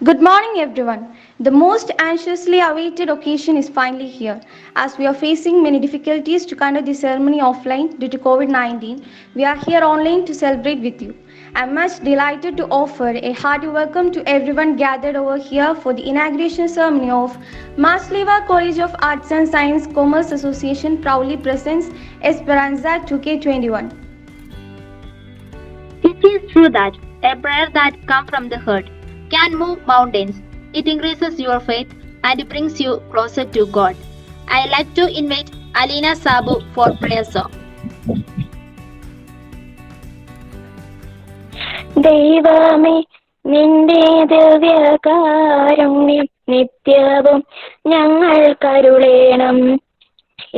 Good morning, everyone. The most anxiously awaited occasion is finally here. As we are facing many difficulties to conduct the ceremony offline due to COVID 19, we are here online to celebrate with you. I'm much delighted to offer a hearty welcome to everyone gathered over here for the inauguration ceremony of Masleva College of Arts and Science Commerce Association proudly presents Esperanza 2K21. It is true that a prayer that comes from the heart can move mountains. It increases your faith and brings you closer to God. I like to invite Alina Sabu for prayer song. ദൈവമേ നിന്റെ ദിവ്യകാരുണ്യം നിത്യവും ഞങ്ങൾ കരുളേണം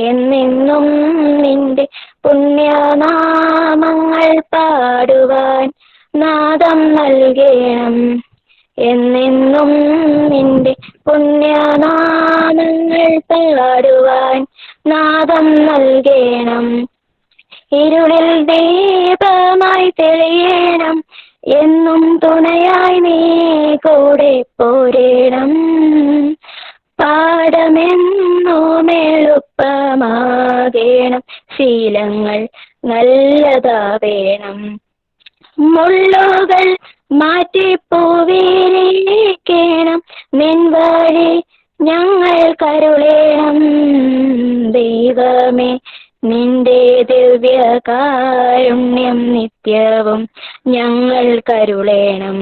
എന്നെന്നും നിന്റെ പുണ്യനാമങ്ങൾ പാടുവാൻ നാദം നൽകേണം എന്നെന്നും നിന്റെ പുണ്യനാമങ്ങൾ പാടുവാൻ നാദം നൽകേണം ഇരുളിൽ ദീപമായി തെളിയണം എന്നും തുണയായി നീ കൂടെ പോരേണം പാഠമെന്നും എളുപ്പമാകേണം ശീലങ്ങൾ നല്ലതാവേണം മുള്ളുകൾ മാറ്റി പൂവിരിക്കണം നിൻ വഴി ഞങ്ങൾ കരുളേണം ദൈവമേ നിന്റെ ദിവ്യകാരുണ്യം നിത്യവും ഞങ്ങൾ കരുളേണം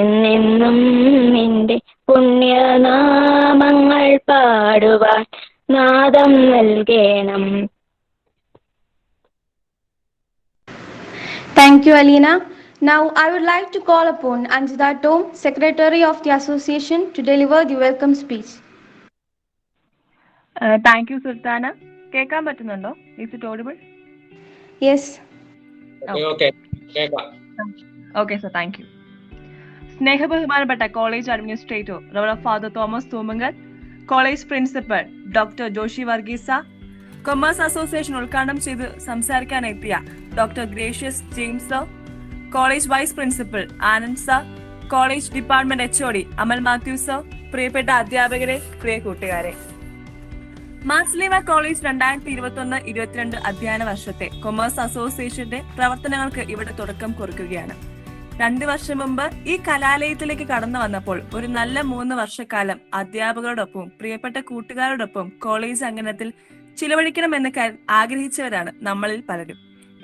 എന്നെന്നും നിന്റെ പുണ്യനാമങ്ങൾ പാടുവാൻ നാദം നൽകേണം. Thank you, Alina. Now, I would like to call upon Anjita Tom, Secretary of the Association, to deliver the welcome speech. Thank you Sultana. കേൾക്കാൻ പറ്റുന്നുണ്ടോ? Is it audible? Yes. Okay sir, thank you. സ്നേഹബഹുമാനപ്പെട്ട college administrator റവറ father Thomas Thoomankal, college principal doctor Joshi Varghese, commerce association ഉദ്ഘാടനം ചെയ്ത് സംസാരിക്കാനെത്തിയ doctor Gracious James sir, college vice principal Anand sir, college department HOD Amal Mathew sir, പ്രിയപ്പെട്ട അധ്യാപകരെ, പ്രിയ കൂട്ടുകാരെ. മാസ്ലേവ കോളേജ് 2021-22 അധ്യയന വർഷത്തെ കൊമേഴ്സ് അസോസിയേഷന്റെ പ്രവർത്തനങ്ങൾക്ക് ഇവിടെ തുടക്കം കുറിക്കുകയാണ്. 2 വർഷം മുമ്പ് ഈ കലാലയത്തിലേക്ക് കടന്നു വന്നപ്പോൾ ഒരു നല്ല 3 വർഷക്കാലം അധ്യാപകരോടൊപ്പം പ്രിയപ്പെട്ട കൂട്ടുകാരോടൊപ്പം കോളേജ് അംഗനത്തിൽ ചിലവഴിക്കണമെന്ന് ആഗ്രഹിച്ചവരാണ് നമ്മളിൽ പലരും.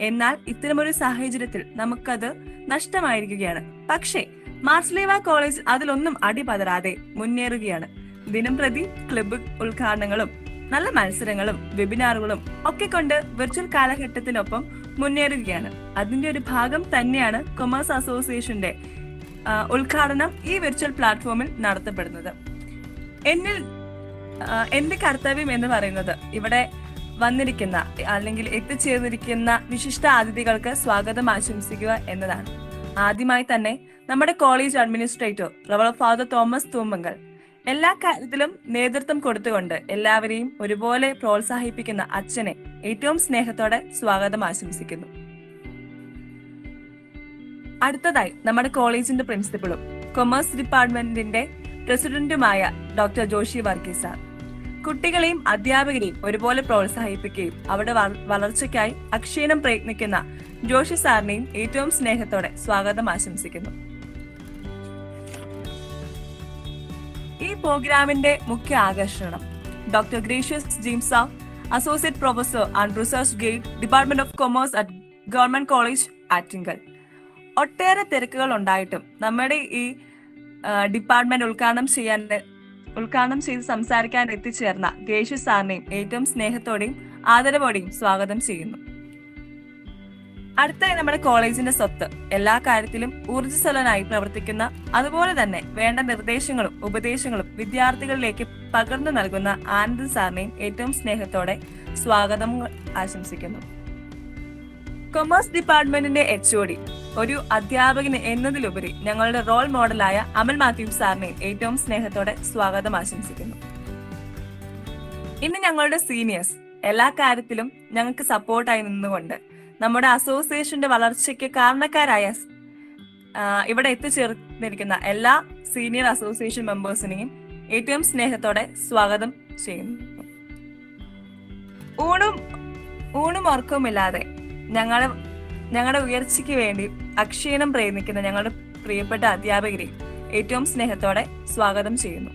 എന്നാൽ ഇത്തരമൊരു സാഹചര്യത്തിൽ നമുക്കത് നഷ്ടമായിരിക്കുകയാണ്. പക്ഷേ മാർസ്ലേവ കോളേജ് അതിലൊന്നും അടിപതരാതെ മുന്നേറുകയാണ്. ദിനം പ്രതി ക്ലബ്ബ് ഉദ്ഘാടനങ്ങളും നല്ല മത്സരങ്ങളും വെബിനാറുകളും ഒക്കെ കൊണ്ട് വിർച്വൽ കാലഘട്ടത്തിനൊപ്പം മുന്നേറുകയാണ്. അതിന്റെ ഒരു ഭാഗം തന്നെയാണ് കൊമേഴ്സ് അസോസിയേഷന്റെ ഉദ്ഘാടനം ഈ വിർച്വൽ പ്ലാറ്റ്ഫോമിൽ നടത്തപ്പെടുന്നത്. എന്റെ കർത്തവ്യം എന്ന് പറയുന്നത് ഇവിടെ വന്നിരിക്കുന്ന അല്ലെങ്കിൽ എത്തിച്ചേർന്നിരിക്കുന്ന വിശിഷ്ട അതിഥികൾക്ക് സ്വാഗതം ആശംസിക്കുക എന്നതാണ്. ആദ്യമായി തന്നെ നമ്മുടെ കോളേജ് അഡ്മിനിസ്ട്രേറ്റർ റവറ ഫാദർ തോമസ് തൂമങ്കൽ എല്ലാ കാര്യത്തിലും നേതൃത്വം കൊടുത്തുകൊണ്ട് എല്ലാവരെയും ഒരുപോലെ പ്രോത്സാഹിപ്പിക്കുന്ന അച്ഛനെ ഏറ്റവും സ്നേഹത്തോടെ സ്വാഗതം ആശംസിക്കുന്നു. അടുത്തതായി നമ്മുടെ കോളേജിന്റെ പ്രിൻസിപ്പളും കൊമേഴ്സ് ഡിപ്പാർട്ട്മെന്റിന്റെ പ്രസിഡന്റുമായ ഡോക്ടർ ജോഷി വർഗീസ് സാർ കുട്ടികളെയും അധ്യാപകരെയും ഒരുപോലെ പ്രോത്സാഹിപ്പിക്കുകയും അവരുടെ വളർച്ചയ്ക്കായി അക്ഷീണം പ്രയത്നിക്കുന്ന ജോഷി സാറിനെയും ഏറ്റവും സ്നേഹത്തോടെ സ്വാഗതം ആശംസിക്കുന്നു. ഈ പ്രോഗ്രാമിന്റെ മുഖ്യ ആകർഷണം doctor Gracious James sir, associate professor and research guide, department of commerce at government college Attingal. ഒട്ടേറെ തിരക്കുകൾ ഉണ്ടായിട്ടും നമ്മുടെ ഈ ഡിപ്പാർട്ട്മെന്റ് ഉദ്ഘാടനം ചെയ്ത് സംസാരിക്കാൻ എത്തിച്ചേർന്ന ഗ്രേഷ്യസ് സാറിനെയും ഏറ്റവും സ്നേഹത്തോടെയും ആദരവോടെയും സ്വാഗതം ചെയ്യുന്നു. അടുത്തായി നമ്മുടെ കോളേജിന്റെ സ്വത്ത്, എല്ലാ കാര്യത്തിലും ഊർജ്ജസ്വലനായി പ്രവർത്തിക്കുന്ന, അതുപോലെ തന്നെ വേണ്ട നിർദ്ദേശങ്ങളും ഉപദേശങ്ങളും വിദ്യാർത്ഥികളിലേക്ക് പകർന്നു നൽകുന്ന ആനന്ദ് സാറിനെയും ഏറ്റവും സ്നേഹത്തോടെ സ്വാഗതം ആശംസിക്കുന്നു. കൊമേഴ്സ് ഡിപ്പാർട്ട്മെന്റിന്റെ HOD, ഒരു അധ്യാപകന് എന്നതിലുപരി ഞങ്ങളുടെ റോൾ മോഡലായ അമൽ മാത്യു സാറിനെയും ഏറ്റവും സ്നേഹത്തോടെ സ്വാഗതം ആശംസിക്കുന്നു. ഇന്ന് ഞങ്ങളുടെ സീനിയേഴ്സ് എല്ലാ കാര്യത്തിലും ഞങ്ങൾക്ക് സപ്പോർട്ടായി നിന്നുകൊണ്ട് നമ്മുടെ അസോസിയേഷന്റെ വളർച്ചയ്ക്ക് കാരണക്കാരായ ഇവിടെ എത്തിച്ചേർന്നിരിക്കുന്ന എല്ലാ സീനിയർ അസോസിയേഷൻ മെമ്പേഴ്സിനെയും ഏറ്റവും സ്നേഹത്തോടെ സ്വാഗതം ചെയ്യുന്നു. ഊണും ഉറക്കവുമില്ലാതെ ഞങ്ങളുടെ ഉയർച്ചയ്ക്ക് വേണ്ടി അക്ഷീണം പ്രയത്നിക്കുന്ന ഞങ്ങളുടെ പ്രിയപ്പെട്ട അധ്യാപകരെ ഏറ്റവും സ്നേഹത്തോടെ സ്വാഗതം ചെയ്യുന്നു.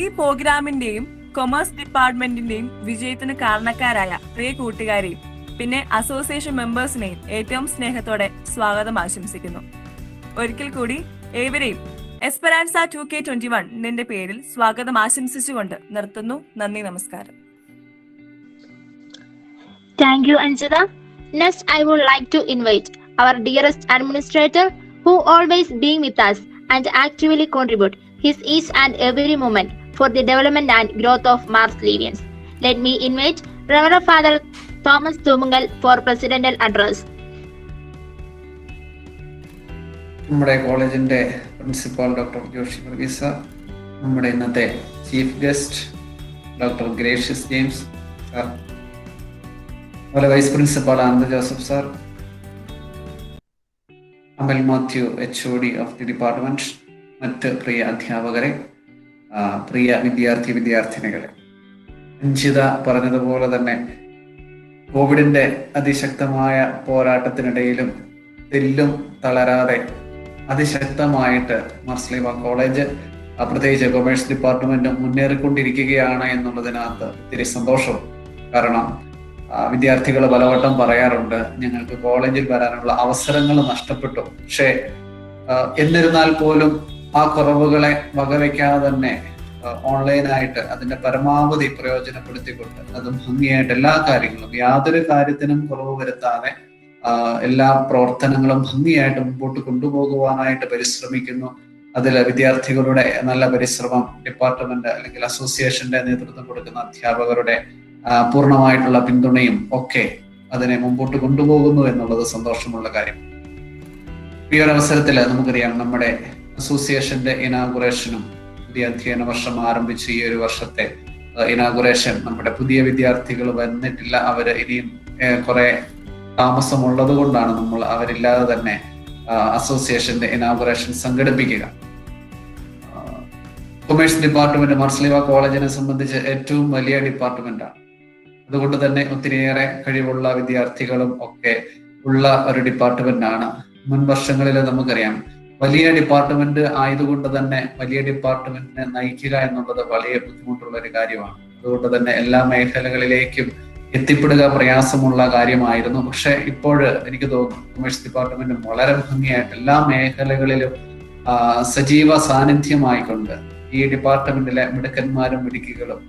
ഈ പ്രോഗ്രാമിന്റെയും കൊമേഴ്സ് ഡിപ്പാർട്ട്മെന്റിന്റെയും വിജയത്തിന് കാരണക്കാരായ പ്രിയ കൂട്ടുകാരെയും പിന്നെ അസോസിയേഷൻ മെമ്പേഴ്സിനെയും ഏറ്റവും സ്നേഹത്തോടെ സ്വാഗതം ആശംസിക്കുന്നു. ഒരിക്കൽ കൂടി ഏവരെയും എസ്പെറാൻസ 2K21 പേരിൽ സ്വാഗതം ആശംസിച്ചുകൊണ്ട് നിർത്തുന്നു. നന്ദി, നമസ്കാരം. Thank you, Anjita. Next, I would like to invite our dearest administrator, who always being with us and actively contribute his each and every moment for the development and growth of Mars Levians. Let me invite Reverend Father Thomas Thumungal for presidential address. നമ്മുടെ കോളേജിന്റെ principal doctor Joshi Varghese, നമ്മുടെ ഇന്നത്തെ chief guest doctor Gracious James sir, അതുപോലെ vice principal Anand Joseph sir, Amal Mathew HOD of the department, മറ്റ് പ്രിയ അധ്യാപകരെ, പ്രിയ വിദ്യാർത്ഥിനികളെ, അഞ്ജിത പറഞ്ഞതുപോലെ തന്നെ കോവിഡിന്റെ അതിശക്തമായ പോരാട്ടത്തിനിടയിലും തെല്ലും തളരാതെ അതിശക്തമായിട്ട് മാർസ് ലീവ കോളേജ്, പ്രത്യേകിച്ച് കൊമേഴ്സ് ഡിപ്പാർട്ട്മെന്റ് മുന്നേറിക്കൊണ്ടിരിക്കുകയാണ് എന്നുള്ളതിനകത്ത് ഒത്തിരി സന്തോഷം. കാരണം വിദ്യാർത്ഥികൾ പലവട്ടം പറയാറുണ്ട്, ഞങ്ങൾക്ക് കോളേജിൽ വരാനുള്ള അവസരങ്ങൾ നഷ്ടപ്പെട്ടു. പക്ഷേ എന്നിരുന്നാൽ പോലും ആ കുറവുകളെ വകവയ്ക്കാതെ തന്നെ ഓൺലൈനായിട്ട് അതിന്റെ പരമാവധി പ്രയോജനപ്പെടുത്തിക്കൊണ്ട് അതും ഭംഗിയായിട്ട് എല്ലാ കാര്യങ്ങളും, യാതൊരു കാര്യത്തിനും കുറവ് വരുത്താതെ എല്ലാ പ്രവർത്തനങ്ങളും ഭംഗിയായിട്ട് മുമ്പോട്ട് കൊണ്ടുപോകുവാനായിട്ട് പരിശ്രമിക്കുന്നു. അതിൽ വിദ്യാർത്ഥികളുടെ നല്ല പരിശ്രമം, ഡിപ്പാർട്ട്മെന്റ് അല്ലെങ്കിൽ അസോസിയേഷന്റെ നേതൃത്വം കൊടുക്കുന്ന അധ്യാപകരുടെ പൂർണ്ണമായിട്ടുള്ള പിന്തുണയും ഒക്കെ അതിനെ മുമ്പോട്ട് കൊണ്ടുപോകുന്നു എന്നുള്ളത് സന്തോഷമുള്ള കാര്യം. ഈ ഒരു അവസരത്തിൽ നമുക്കറിയാം, നമ്മുടെ അസോസിയേഷന്റെ ഇനാഗുറേഷനും പുതിയ അധ്യയന വർഷം ആരംഭിച്ച ഈ ഒരു വർഷത്തെ ഇനാഗുറേഷൻ നമ്മുടെ പുതിയ വിദ്യാർത്ഥികൾ വന്നിട്ടില്ല. അവര് ഇനിയും കുറെ താമസമുള്ളത് കൊണ്ടാണ് നമ്മൾ അവരില്ലാതെ തന്നെ അസോസിയേഷന്റെ ഇനാഗുറേഷൻ സംഘടിപ്പിക്കുക. കൊമേഴ്സ് ഡിപ്പാർട്ട്മെന്റ് മാർസ് ലീവ കോളേജിനെ സംബന്ധിച്ച് ഏറ്റവും വലിയ ഡിപ്പാർട്ട്മെന്റാണ്. അതുകൊണ്ട് തന്നെ ഒത്തിരിയേറെ കഴിവുള്ള വിദ്യാർത്ഥികളും ഒക്കെ ഉള്ള ഒരു ഡിപ്പാർട്ട്മെന്റാണ്. മുൻ വർഷങ്ങളിൽ നമുക്കറിയാം, വലിയ ഡിപ്പാർട്ട്മെന്റ് ആയതുകൊണ്ട് തന്നെ വലിയ ഡിപ്പാർട്ട്മെന്റിനെ നയിക്കുക എന്നുള്ളത് വളരെ ബുദ്ധിമുട്ടുള്ള ഒരു കാര്യമാണ്. അതുകൊണ്ട് തന്നെ എല്ലാ മേഖലകളിലേക്കും എത്തിപ്പെടുക പ്രയാസമുള്ള കാര്യമായിരുന്നു. പക്ഷെ ഇപ്പോൾ എനിക്ക് തോന്നുന്നു കൊമേഴ്സ് ഡിപ്പാർട്ട്മെന്റ് വളരെ ഭംഗിയായിട്ട് എല്ലാ മേഖലകളിലും സജീവ സാന്നിധ്യമായിക്കൊണ്ട് ഈ ഡിപ്പാർട്ട്മെന്റിലെ മിടുക്കന്മാരും മിടുക്കികളും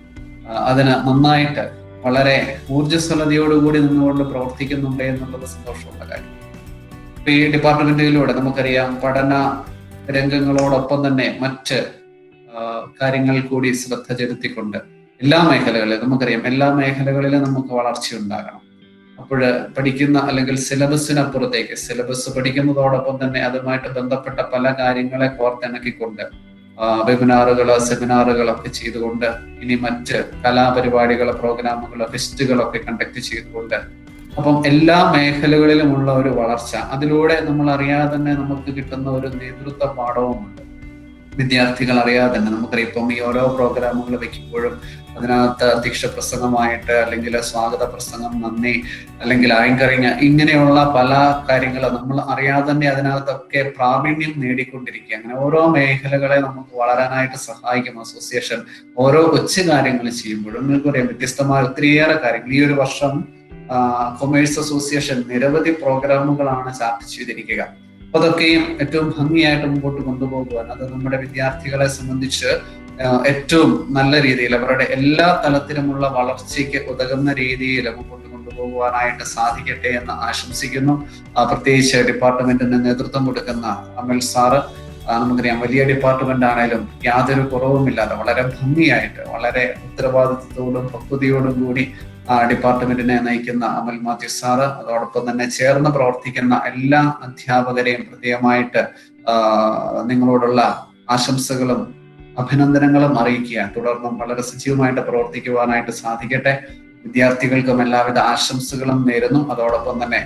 അതിന് നന്നായിട്ട് വളരെ ഊർജ്ജസ്വലതയോടുകൂടി നിന്നുകൊണ്ട് പ്രവർത്തിക്കുന്നുണ്ട് എന്നുള്ളത് സന്തോഷമുള്ള കാര്യം. ഈ ഡിപ്പാർട്ട്മെന്റിലൂടെ നമുക്കറിയാം, പഠന രംഗങ്ങളോടൊപ്പം തന്നെ മറ്റ് കാര്യങ്ങൾ കൂടി ശ്രദ്ധ ചെലുത്തിക്കൊണ്ട് എല്ലാ മേഖലകളിലും നമുക്കറിയാം, എല്ലാ മേഖലകളിലും നമുക്ക് വളർച്ചയുണ്ടാകണം. അപ്പോൾ പഠിക്കുന്ന അല്ലെങ്കിൽ സിലബസിനപ്പുറത്തേക്ക്, സിലബസ് പഠിക്കുന്നതോടൊപ്പം തന്നെ അതുമായിട്ട് ബന്ധപ്പെട്ട പല കാര്യങ്ങളെ കോർത്തിണക്കിക്കൊണ്ട് വെബിനാറുകളോ സെമിനാറുകളൊക്കെ ചെയ്തുകൊണ്ട്, ഇനി മറ്റ് കലാപരിപാടികളോ പ്രോഗ്രാമുകളോ ഫെസ്റ്റുകളൊക്കെ കണ്ടക്ട് ചെയ്തുകൊണ്ട്, അപ്പം എല്ലാ മേഖലകളിലുമുള്ള ഒരു വളർച്ച, അതിലൂടെ നമ്മൾ അറിയാതെ തന്നെ നമുക്ക് കിട്ടുന്ന ഒരു നേതൃത്വ പാഠവുമുണ്ട്. വിദ്യാർത്ഥികൾ അറിയാതെ തന്നെ നമുക്കറിയാം, ഇപ്പം ഈ ഓരോ പ്രോഗ്രാമുകൾ വെക്കുമ്പോഴും അതിനകത്ത് അധ്യക്ഷ പ്രസംഗമായിട്ട് അല്ലെങ്കിൽ സ്വാഗത പ്രസംഗം, നന്ദി, അല്ലെങ്കിൽ ആങ്കറിങ്, ഇങ്ങനെയുള്ള പല കാര്യങ്ങൾ നമ്മൾ അറിയാതെ തന്നെ അതിനകത്തൊക്കെ പ്രാവീണ്യം നേടിക്കൊണ്ടിരിക്കുക. അങ്ങനെ ഓരോ മേഖലകളെ നമുക്ക് വളരാനായിട്ട് സഹായിക്കും അസോസിയേഷൻ. ഓരോ കൊച്ചു കാര്യങ്ങൾ ചെയ്യുമ്പോഴും നിങ്ങൾക്കറിയാം, വ്യത്യസ്തമായ ഒത്തിരിയേറെ കാര്യങ്ങൾ. ഈ ഒരു വർഷം കൊമേഴ്സ് അസോസിയേഷൻ നിരവധി പ്രോഗ്രാമുകളാണ് ചാർട്ട് ചെയ്തിരിക്കുക. അപ്പൊ അതൊക്കെയും ഏറ്റവും ഭംഗിയായിട്ട് മുമ്പോട്ട് കൊണ്ടുപോകുവാൻ, അത് നമ്മുടെ വിദ്യാർത്ഥികളെ സംബന്ധിച്ച് ഏറ്റവും നല്ല രീതിയിൽ അവരുടെ എല്ലാ തലത്തിലുമുള്ള വളർച്ചയ്ക്ക് ഉതകുന്ന രീതിയിൽ മുമ്പോട്ട് കൊണ്ടുപോകുവാനായിട്ട് സാധിക്കട്ടെ എന്ന് ആശംസിക്കുന്നു. പ്രത്യേകിച്ച് ഡിപ്പാർട്ട്മെന്റിന് നേതൃത്വം കൊടുക്കുന്ന അമൽ സാറ്, നമുക്കറിയാം വലിയ ഡിപ്പാർട്ട്മെന്റ് ആണെങ്കിലും യാതൊരു കുറവുമില്ലാതെ വളരെ ഭംഗിയായിട്ട് വളരെ ഉത്തരവാദിത്വത്തോടും പക്വതയോടും കൂടി ഡിപ്പാർട്ട്മെന്റിനെ നയിക്കുന്ന അമൽ മാത്യു സാറ്, അതോടൊപ്പം തന്നെ ചേർന്ന് പ്രവർത്തിക്കുന്ന എല്ലാ അധ്യാപകരെയും പ്രത്യേകമായിട്ട് നിങ്ങളോടുള്ള ആശംസകളും അഭിനന്ദനങ്ങളും അറിയിക്കുക. തുടർന്നും വളരെ സജീവമായിട്ട് പ്രവർത്തിക്കുവാനായിട്ട് സാധിക്കട്ടെ. വിദ്യാർത്ഥികൾക്കും എല്ലാവിധ ആശംസകളും നേരുന്നു. അതോടൊപ്പം തന്നെ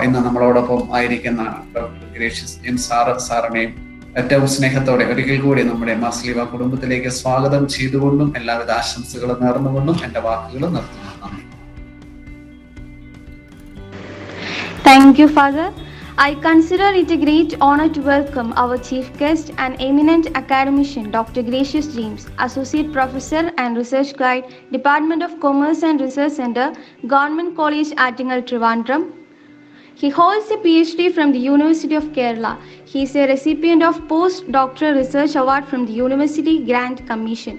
ഇന്ന് നമ്മളോടൊപ്പം ആയിരിക്കുന്ന ഡോക്ടർ ഗ്രേഷ്യസ് ജെയിംസ് സാറിനെയും ഏറ്റവും സ്നേഹത്തോടെ ഒരിക്കൽ കൂടി നമ്മുടെ മാർസ്ലീവ കുടുംബത്തിലേക്ക് സ്വാഗതം ചെയ്തുകൊണ്ടും എല്ലാവിധ ആശംസകളും നേർന്നുകൊണ്ടും എൻ്റെ വാക്കുകൾ നിർത്തുന്നു. നന്ദി. Thank you, Father. I consider it a great honor to welcome our chief guest and eminent academician, Dr. Gracious James, Associate Professor and Research Guide, Department of Commerce and Research Center, Government College, Attingal, Trivandrum. He holds a PhD from the University of Kerala. He is a recipient of Postdoctoral Research Award from the University Grant Commission.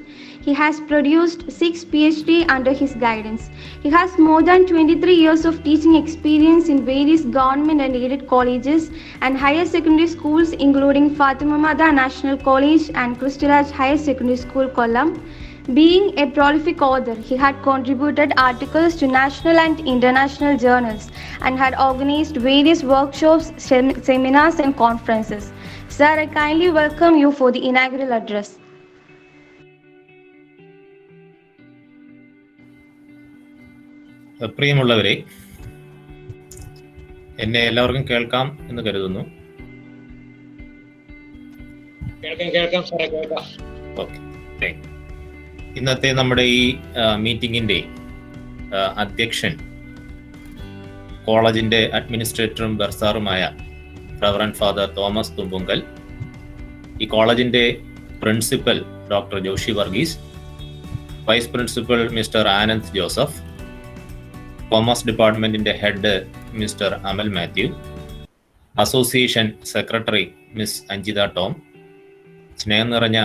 He has produced 6 PhD under his guidance. He has more than 23 years of teaching experience in various government and aided colleges and higher secondary schools, including Fatima Mada National College and Christuraj Higher Secondary School, Kollam. Being a prolific author, he had contributed articles to national and international journals and had organized various workshops, seminars and conferences. Sir, I kindly welcome you for the inaugural address. പ്രിയമുള്ളവരെ, എന്നെ എല്ലാവർക്കും കേൾക്കാം എന്ന് കരുതുന്നു. Okay. ഇന്നത്തെ നമ്മുടെ ഈ മീറ്റിംഗിന്റെ അധ്യക്ഷൻ കോളേജിന്റെ അഡ്മിനിസ്ട്രേറ്ററും ബർസാറുമായ റവറൻഡ് ഫാദർ തോമസ് തുമ്പുങ്കൽ, ഈ കോളേജിന്റെ principal doctor Joshi Varghese, vice principal mister Anand Joseph, commerce ഡിപ്പാർട്ട്മെന്റിന്റെ head mister Amal Mathew, association secretary miss Anjitha Tom, സ്നേഹം നിറഞ്ഞ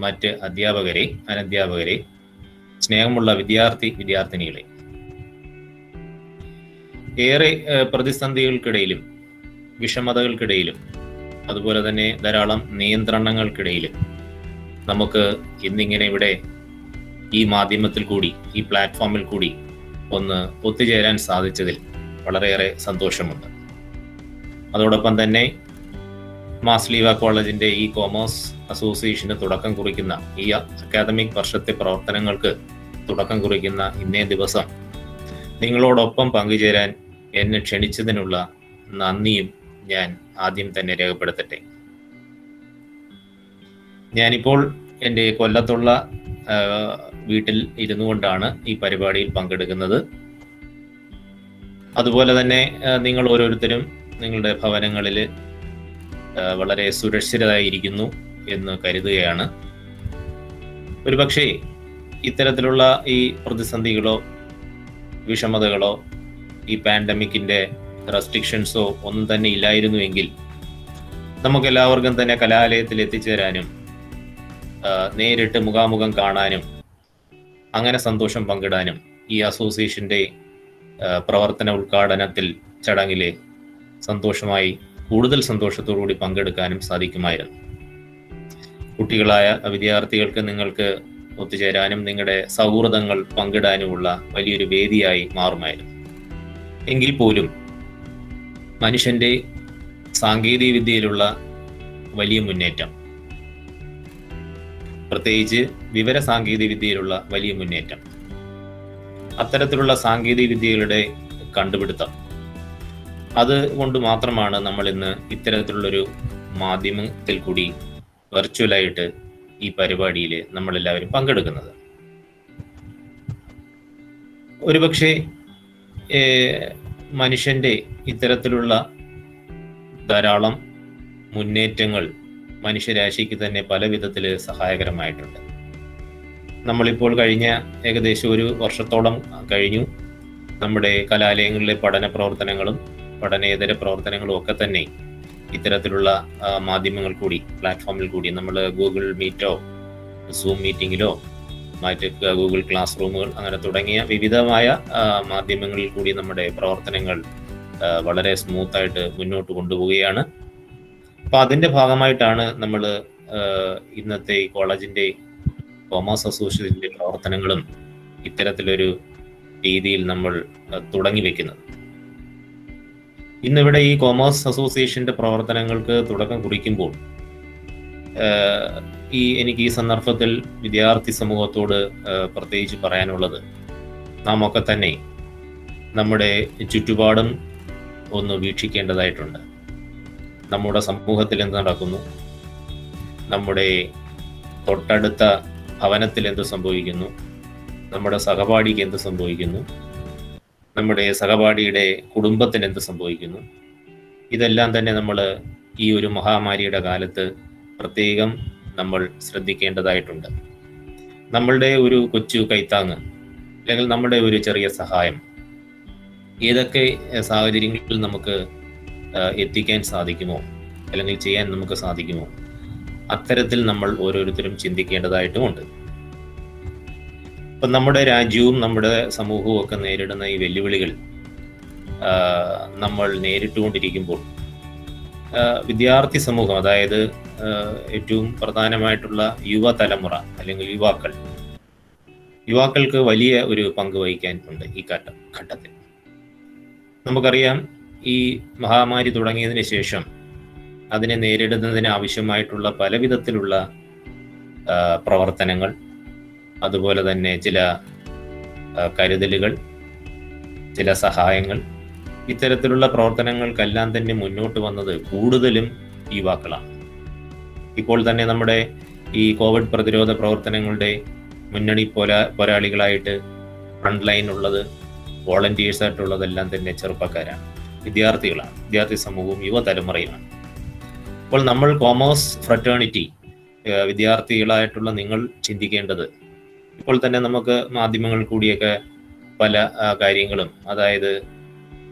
മറ്റ് അധ്യാപകരെ, അനധ്യാപകരെ, സ്നേഹമുള്ള വിദ്യാർത്ഥിനികളെ, ഏറെ പ്രതിസന്ധികൾക്കിടയിലും വിഷമതകൾക്കിടയിലും അതുപോലെ തന്നെ ധാരാളം നിയന്ത്രണങ്ങൾക്കിടയിലും നമുക്ക് ഇന്നിങ്ങനെ ഇവിടെ ഈ മാധ്യമത്തിൽ കൂടി, ഈ പ്ലാറ്റ്ഫോമിൽ കൂടി ഒന്ന് ഒത്തുചേരാൻ സാധിച്ചതിൽ വളരെയേറെ സന്തോഷമുണ്ട്. അതോടൊപ്പം തന്നെ മാർസ്ലീവ കോളേജിന്റെ ഈ കോമേഴ്സ് അസോസിയേഷന് തുടക്കം കുറിക്കുന്ന ഈ അക്കാദമിക് വർഷത്തെ പ്രവർത്തനങ്ങൾക്ക് തുടക്കം കുറിക്കുന്ന ഇന്നേ ദിവസം നിങ്ങളോടൊപ്പം പങ്കുചേരാൻ എന്നെ ക്ഷണിച്ചതിനുള്ള നന്ദിയും ഞാൻ ആദ്യം തന്നെ രേഖപ്പെടുത്തട്ടെ. ഞാനിപ്പോൾ എൻ്റെ കൊല്ലത്തുള്ള വീട്ടിൽ ഇരുന്നു കൊണ്ടാണ് ഈ പരിപാടിയിൽ പങ്കെടുക്കുന്നത്. അതുപോലെ തന്നെ നിങ്ങൾ ഓരോരുത്തരും നിങ്ങളുടെ ഭവനങ്ങളിൽ വളരെ സുരക്ഷിതരായിരിക്കുന്നു എന്ന് കരുതുകയാണ്. ഒരുപക്ഷെ ഇത്തരത്തിലുള്ള ഈ പ്രതിസന്ധികളോ വിഷമതകളോ ഈ പാൻഡമിക്കിൻ്റെ റെസ്ട്രിക്ഷൻസോ ഒന്നും തന്നെ ഇല്ലായിരുന്നുവെങ്കിൽ നമുക്കെല്ലാവർക്കും തന്നെ കലാലയത്തിൽ എത്തിച്ചേരാനും നേരിട്ട് മുഖാമുഖം കാണാനും അങ്ങനെ സന്തോഷം പങ്കിടാനും ഈ അസോസിയേഷൻ്റെ പ്രവർത്തന ഉദ്ഘാടനത്തിൽ ചടങ്ങിൽ സന്തോഷമായി കൂടുതൽ സന്തോഷത്തോടുകൂടി പങ്കെടുക്കാനും സാധിക്കുമായിരുന്നു. കുട്ടികളായ വിദ്യാർത്ഥികൾക്ക് നിങ്ങൾക്ക് ഒത്തുചേരാനും നിങ്ങളുടെ സൗഹൃദങ്ങൾ പങ്കിടാനുമുള്ള വലിയൊരു വേദിയായി മാറുമായിരുന്നു. എങ്കിൽ പോലും മനുഷ്യൻ്റെ സാങ്കേതിക വിദ്യയിലുള്ള വലിയ മുന്നേറ്റം, പ്രത്യേകിച്ച് വിവര സാങ്കേതിക വിദ്യയിലുള്ള വലിയ മുന്നേറ്റം, അത്തരത്തിലുള്ള സാങ്കേതിക വിദ്യകളുടെ കണ്ടുപിടുത്തം, അത് കൊണ്ട് മാത്രമാണ് നമ്മൾ ഇന്ന് ഇത്തരത്തിലുള്ളൊരു മാധ്യമത്തിൽ കൂടി വെർച്വലായിട്ട് ഈ പരിപാടിയിൽ നമ്മളെല്ലാവരും പങ്കെടുക്കുന്നത്. ഒരുപക്ഷെ മനുഷ്യൻ്റെ ഇത്തരത്തിലുള്ള ധാരാളം മുന്നേറ്റങ്ങൾ മനുഷ്യരാശിക്ക് തന്നെ പല വിധത്തിൽ സഹായകരമായിട്ടുണ്ട്. നമ്മളിപ്പോൾ കഴിഞ്ഞ ഏകദേശം ഒരു വർഷത്തോളം കഴിഞ്ഞു നമ്മുടെ കലാലയങ്ങളിലെ പഠന പ്രവർത്തനങ്ങളും പഠനേതര പ്രവർത്തനങ്ങളും ഒക്കെ തന്നെ ഇത്തരത്തിലുള്ള മാധ്യമങ്ങൾ കൂടി, പ്ലാറ്റ്ഫോമിൽ കൂടി നമ്മൾ ഗൂഗിൾ മീറ്റോ സൂം മീറ്റിങ്ങിലോ മറ്റ് ഗൂഗിൾ ക്ലാസ് റൂമുകൾ അങ്ങനെ തുടങ്ങിയ വിവിധമായ മാധ്യമങ്ങളിൽ കൂടി നമ്മുടെ പ്രവർത്തനങ്ങൾ വളരെ സ്മൂത്തായിട്ട് മുന്നോട്ട് കൊണ്ടുപോവുകയാണ്. അപ്പോൾ അതിൻ്റെ ഭാഗമായിട്ടാണ് നമ്മൾ ഇന്നത്തെ ഈ കോളേജിൻ്റെ കോമേഴ്സ് അസോസിയേഷൻ്റെ പ്രവർത്തനങ്ങളും ഇത്തരത്തിലൊരു രീതിയിൽ നമ്മൾ തുടങ്ങി വെക്കുന്നത്. ഇന്നിവിടെ ഈ കോമേഴ്സ് അസോസിയേഷൻ്റെ പ്രവർത്തനങ്ങൾക്ക് തുടക്കം കുറിക്കുമ്പോൾ എനിക്ക് ഈ സന്ദർഭത്തിൽ വിദ്യാർത്ഥി സമൂഹത്തോട് പ്രത്യേകിച്ച് പറയാനുള്ളത്, നാം ഒക്കെ തന്നെ നമ്മുടെ ചുറ്റുപാടും ഒന്ന് വീക്ഷിക്കേണ്ടതായിട്ടുണ്ട്. നമ്മുടെ സമൂഹത്തിൽ എന്ത് നടക്കുന്നു, നമ്മുടെ തൊട്ടടുത്ത ഭവനത്തിൽ എന്ത് സംഭവിക്കുന്നു, നമ്മുടെ സഹപാഠിക്ക് എന്ത് സംഭവിക്കുന്നു, നമ്മുടെ സഹപാഠിയുടെ കുടുംബത്തിന് എന്ത് സംഭവിക്കുന്നു, ഇതെല്ലാം തന്നെ നമ്മൾ ഈ ഒരു മഹാമാരിയുടെ കാലത്ത് പ്രത്യേകം നമ്മൾ ശ്രദ്ധിക്കേണ്ടതായിട്ടുണ്ട്. നമ്മളുടെ ഒരു കൊച്ചു കൈത്താങ്ങ് അല്ലെങ്കിൽ നമ്മുടെ ഒരു ചെറിയ സഹായം ഏതൊക്കെ സാഹചര്യങ്ങളിൽ നമുക്ക് എത്തിക്കാൻ സാധിക്കുമോ അല്ലെങ്കിൽ ചെയ്യാൻ നമുക്ക് സാധിക്കുമോ, അത്തരത്തിൽ നമ്മൾ ഓരോരുത്തരും ചിന്തിക്കേണ്ടതായിട്ടുമുണ്ട്. ഇപ്പം നമ്മുടെ രാജ്യവും നമ്മുടെ സമൂഹവും ഒക്കെ നേരിടുന്ന ഈ വെല്ലുവിളികൾ നമ്മൾ നേരിട്ടുകൊണ്ടിരിക്കുമ്പോൾ വിദ്യാർത്ഥി സമൂഹം, അതായത് ഏറ്റവും പ്രധാനമായിട്ടുള്ള യുവതലമുറ അല്ലെങ്കിൽ യുവാക്കൾക്ക് വലിയ ഒരു പങ്ക് വഹിക്കാൻ ഉണ്ട് ഈ ഘട്ടത്തിൽ. നമുക്കറിയാം, ഈ മഹാമാരി തുടങ്ങിയതിന് ശേഷം അതിനെ നേരിടുന്നതിന് ആവശ്യമായിട്ടുള്ള പല വിധത്തിലുള്ള പ്രവർത്തനങ്ങൾ, അതുപോലെ തന്നെ ചില കരുതലുകൾ, ചില സഹായങ്ങൾ, ഇത്തരത്തിലുള്ള പ്രവർത്തനങ്ങൾക്കെല്ലാം തന്നെ മുന്നോട്ട് വന്നത് കൂടുതലും യുവാക്കളാണ്. ഇപ്പോൾ തന്നെ നമ്മുടെ ഈ കോവിഡ് പ്രതിരോധ പ്രവർത്തനങ്ങളുടെ മുന്നണി പോരാളികളായിട്ട് ഫ്രണ്ട് ലൈൻ ഉള്ളത്, വോളണ്ടിയേഴ്സ് ആയിട്ടുള്ളതെല്ലാം തന്നെ ചെറുപ്പക്കാരാണ്, വിദ്യാർത്ഥികളാണ്, വിദ്യാർത്ഥി സമൂഹവും യുവതലമുറയുമാണ്. അപ്പോൾ നമ്മൾ കോമേഴ്സ് ഫ്രറ്റേണിറ്റി വിദ്യാർത്ഥികളായിട്ടുള്ള നിങ്ങൾ ചിന്തിക്കേണ്ടത്, ഇപ്പോൾ തന്നെ നമുക്ക് മാധ്യമങ്ങൾ കൂടിയൊക്കെ പല കാര്യങ്ങളും, അതായത്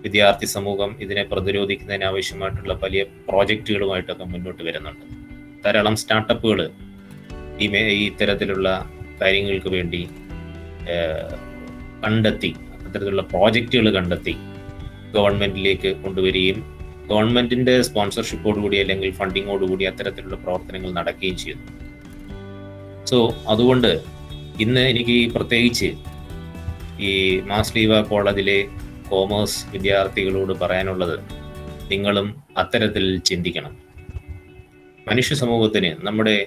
വിദ്യാർത്ഥി സമൂഹം ഇതിനെ പ്രതിരോധിക്കുന്നതിന് ആവശ്യമായിട്ടുള്ള വലിയ പ്രോജക്റ്റുകളുമായിട്ടൊക്കെ മുന്നോട്ട് വരുന്നുണ്ട്. ധാരാളം സ്റ്റാർട്ടപ്പുകൾ ഇത്തരത്തിലുള്ള കാര്യങ്ങൾക്ക് വേണ്ടി കണ്ടെത്തി, അത്തരത്തിലുള്ള പ്രോജക്റ്റുകൾ കണ്ടെത്തി ഗവൺമെന്റിലേക്ക് കൊണ്ടുവരികയും ഗവൺമെന്റിന്റെ സ്പോൺസർഷിപ്പോടുകൂടി അല്ലെങ്കിൽ ഫണ്ടിങ്ങോടുകൂടി അത്തരത്തിലുള്ള പ്രവർത്തനങ്ങൾ നടക്കുകയും ചെയ്യുന്നു. സോ അതുകൊണ്ട് ഇന്ന് എനിക്ക് പ്രത്യേകിച്ച് ഈ മാസ്ലീവ കോളേജിലെ കോമേഴ്സ് വിദ്യാർത്ഥികളോട് പറയാനുള്ളത്, നിങ്ങളും അത്തരത്തിൽ ചിന്തിക്കണം. മനുഷ്യ സമൂഹത്തിന്, നമ്മുടെ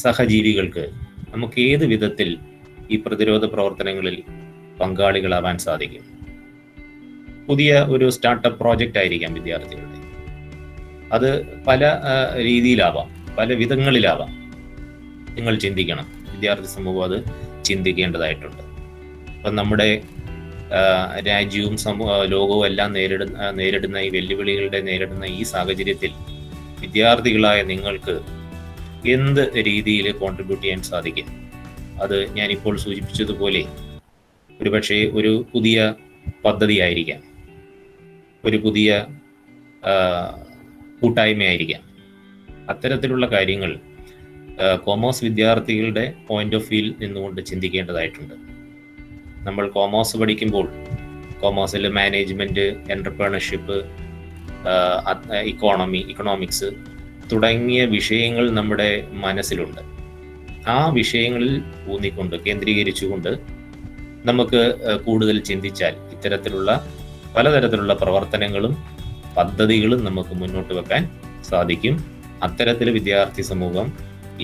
സഹജീവികൾക്ക് നമുക്ക് ഏത് വിധത്തിൽ ഈ പ്രതിരോധ പ്രവർത്തനങ്ങളിൽ പങ്കാളികളാവാൻ സാധിക്കും? പുതിയ ഒരു സ്റ്റാർട്ടപ്പ് പ്രോജക്റ്റ് ആയിരിക്കാം വിദ്യാർത്ഥികളുടെ, അത് പല രീതിയിലാവാം, പല വിധങ്ങളിലാവാം. നിങ്ങൾ ചിന്തിക്കണം, വിദ്യാർത്ഥി സമൂഹം അത് ചിന്തിക്കേണ്ടതായിട്ടുണ്ട്. അപ്പം നമ്മുടെ രാജ്യവും ലോകവും എല്ലാം നേരിടുന്ന ഈ വെല്ലുവിളികളുടെ നേരിടുന്ന ഈ സാഹചര്യത്തിൽ വിദ്യാർത്ഥികളായ നിങ്ങൾക്ക് എന്ത് രീതിയിൽ കോൺട്രിബ്യൂട്ട് ചെയ്യാൻ സാധിക്കും? അത് ഞാനിപ്പോൾ സൂചിപ്പിച്ചതുപോലെ ഒരുപക്ഷെ ഒരു പുതിയ പദ്ധതിയായിരിക്കാം, ഒരു പുതിയ കൂട്ടായ്മയായിരിക്കാം. അത്തരത്തിലുള്ള കാര്യങ്ങൾ കോമേഴ്സ് വിദ്യാർത്ഥികളുടെ പോയിന്റ് ഓഫ് വ്യൂവിൽ നിന്നുകൊണ്ട് ചിന്തിക്കേണ്ടതായിട്ടുണ്ട്. നമ്മൾ കോമേഴ്സ് പഠിക്കുമ്പോൾ കോമേഴ്സിൽ മാനേജ്മെൻറ്റ്, എൻ്റർപ്രണർഷിപ്പ്, ഇക്കണോമിക്സ് തുടങ്ങിയ വിഷയങ്ങൾ നമ്മുടെ മനസ്സിലുണ്ട്. ആ വിഷയങ്ങളിൽ ഊന്നിക്കൊണ്ട് കേന്ദ്രീകരിച്ചുകൊണ്ട് നമുക്ക് കൂടുതൽ ചിന്തിച്ചാൽ ഇത്തരത്തിലുള്ള പലതരത്തിലുള്ള പ്രവർത്തനങ്ങളും പദ്ധതികളും നമുക്ക് മുന്നോട്ട് വെക്കാൻ സാധിക്കും. അത്തരത്തിൽ വിദ്യാർത്ഥി സമൂഹം,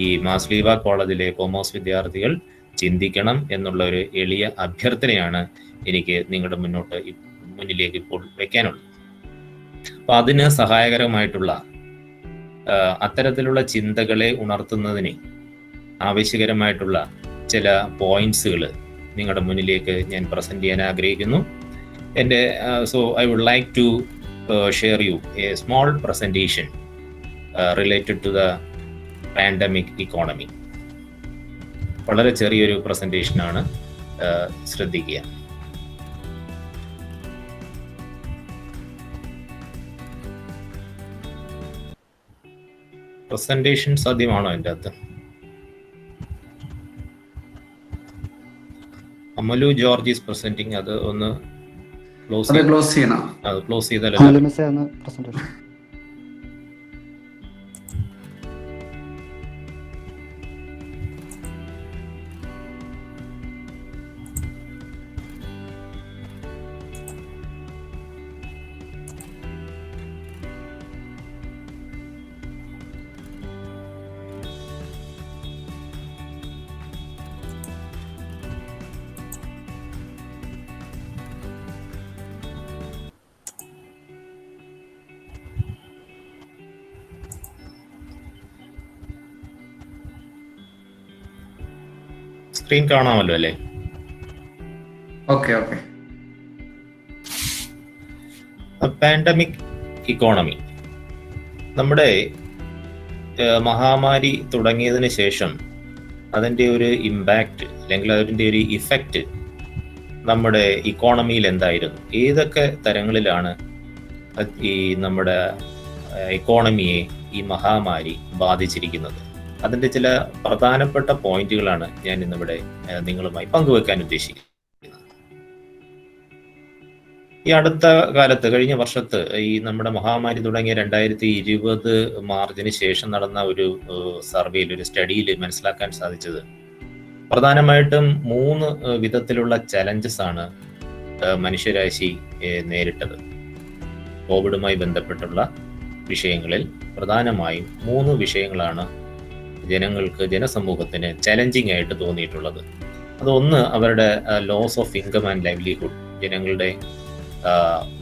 ഈ മാസ്ലീവ കോളേജിലെ കോമേഴ്സ് വിദ്യാർത്ഥികൾ ചിന്തിക്കണം എന്നുള്ള ഒരു എളിയ അഭ്യർത്ഥനയാണ് എനിക്ക് നിങ്ങളുടെ മുന്നിലേക്ക് ഇപ്പോൾ വെക്കാനുള്ളത്. അപ്പം അതിന് സഹായകരമായിട്ടുള്ള അത്തരത്തിലുള്ള ചിന്തകളെ ഉണർത്തുന്നതിന് ആവശ്യകരമായിട്ടുള്ള ചില പോയിന്റ്സുകൾ നിങ്ങളുടെ മുന്നിലേക്ക് ഞാൻ പ്രസന്റ് ചെയ്യാൻ ആഗ്രഹിക്കുന്നു. So I would like to share you a small presentation related to the pandemic economy. വളരെ ചെറിയൊരു പ്രസന്റേഷനാണ്, ശ്രദ്ധിക്കുക. പ്രസന്റേഷൻ സാധ്യമാണോ എൻ്റെ അകത്ത്? Amalu George is presenting. അത് ഒന്ന് ക്ലോസ് ചെയ്യണം. അത് ക്ലോസ് ചെയ്താലോ? സ്ക്രീൻ കാണാമല്ലോ അല്ലേ? ഓക്കെ. പാൻഡമിക് ഇക്കോണമി നമ്മുടെ മഹാമാരി തുടങ്ങിയതിന് ശേഷം അതിൻ്റെ ഒരു ഇമ്പാക്റ്റ് അല്ലെങ്കിൽ അതിൻ്റെ ഒരു ഇഫക്റ്റ് നമ്മുടെ ഇക്കോണമിയിൽ എന്തായിരുന്നു, ഏതൊക്കെ തരങ്ങളിലാണ് ഈ നമ്മുടെ ഇക്കോണമിയെ ഈ മഹാമാരി ബാധിച്ചിരിക്കുന്നത്, അതിൻ്റെ ചില പ്രധാനപ്പെട്ട പോയിന്റുകളാണ് ഞാൻ ഇന്നിവിടെ നിങ്ങളുമായി പങ്കുവെക്കാൻ ഉദ്ദേശിക്കുന്നത്. ഈ അടുത്ത കാലത്ത്, കഴിഞ്ഞ വർഷത്ത് ഈ നമ്മുടെ മഹാമാരി തുടങ്ങിയ 2020 മാർച്ചിന് ശേഷം നടന്ന ഒരു സർവേയിൽ, ഒരു സ്റ്റഡിയിൽ മനസ്സിലാക്കാൻ സാധിച്ചത് പ്രധാനമായിട്ടും 3 വിധത്തിലുള്ള ചലഞ്ചസ് ആണ് മനുഷ്യരാശി നേരിട്ടത്. കോവിഡുമായി ബന്ധപ്പെട്ടുള്ള വിഷയങ്ങളിൽ പ്രധാനമായും 3 വിഷയങ്ങളാണ് ജനസമൂഹത്തിന് ചലഞ്ചിങ് ആയിട്ട് തോന്നിയിട്ടുള്ളത്. അതൊന്ന് അവരുടെ loss of income and livelihood, ജനങ്ങളുടെ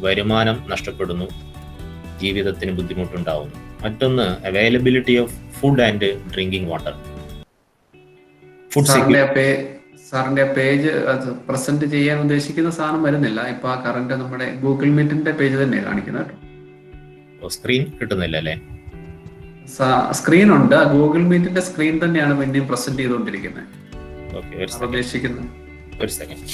വരുമാനം നഷ്ടപ്പെടുന്നു, ജീവിതത്തിന് ബുദ്ധിമുട്ടുണ്ടാവുന്നു. മറ്റൊന്ന് availability of food and drinking water. സാറിന്റെ പേജ് പ്രസന്റ് ചെയ്യാൻ ഉദ്ദേശിക്കുന്ന സാധനം വരുന്നില്ല. ഇപ്പൊ ആ കറന്റ് നമ്മുടെ ഗൂഗിൾ മീറ്റിന്റെ പേജ് തന്നെ കാണിക്കുന്നത് കേട്ടോ. സ്ക്രീൻ കിട്ടുന്നില്ല അല്ലേ? സ്ക്രീൻ ഉണ്ട്, ഗൂഗിൾ മീറ്റിന്റെ സ്ക്രീൻ തന്നെയാണ് പിന്നെയും പ്രസന്റ് ചെയ്തുകൊണ്ടിരിക്കുന്നത്. ഉദ്ദേശിക്കുന്നത് ഒരു സെക്കൻഡ്.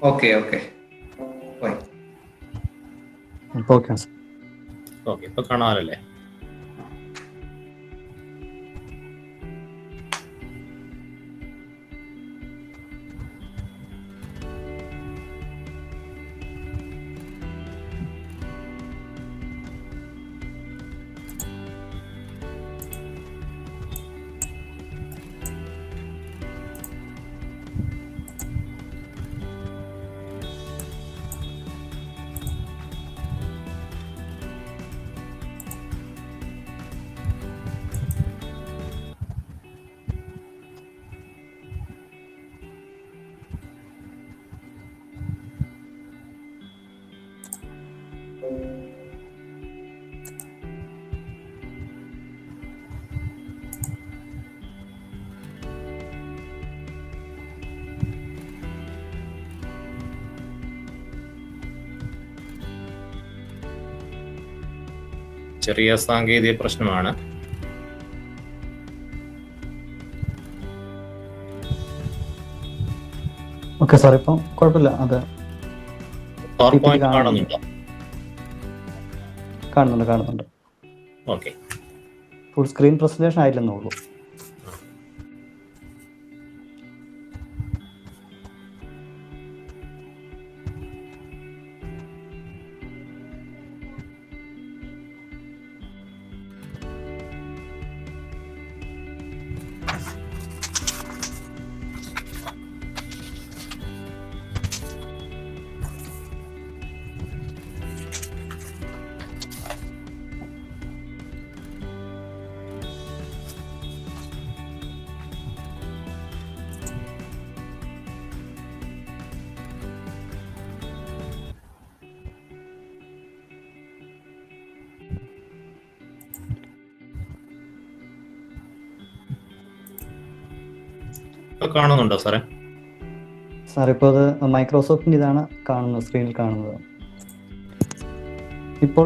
ഓക്കെ. ഇപ്പൊ കാണാമല്ലേ? ചെറിയ സാങ്കേതിക പ്രശ്നമാണ്. ഓക്കെ സാർ, ഇപ്പം കുഴപ്പമില്ല. അത് കാണുന്നുണ്ട്. ഓക്കെ, ഫുൾ സ്ക്രീൻ പ്രസന്റേഷൻ ആയില്ലെന്നേ ഉള്ളൂ. കാണുന്നുണ്ടോ സാറേ? സാർ ഇപ്പോൾ അത് മൈക്രോസോഫ്റ്റിൻ്റെ ഇതാണ് കാണുന്നത്, സ്ക്രീനിൽ കാണുന്നത്. ഇപ്പോൾ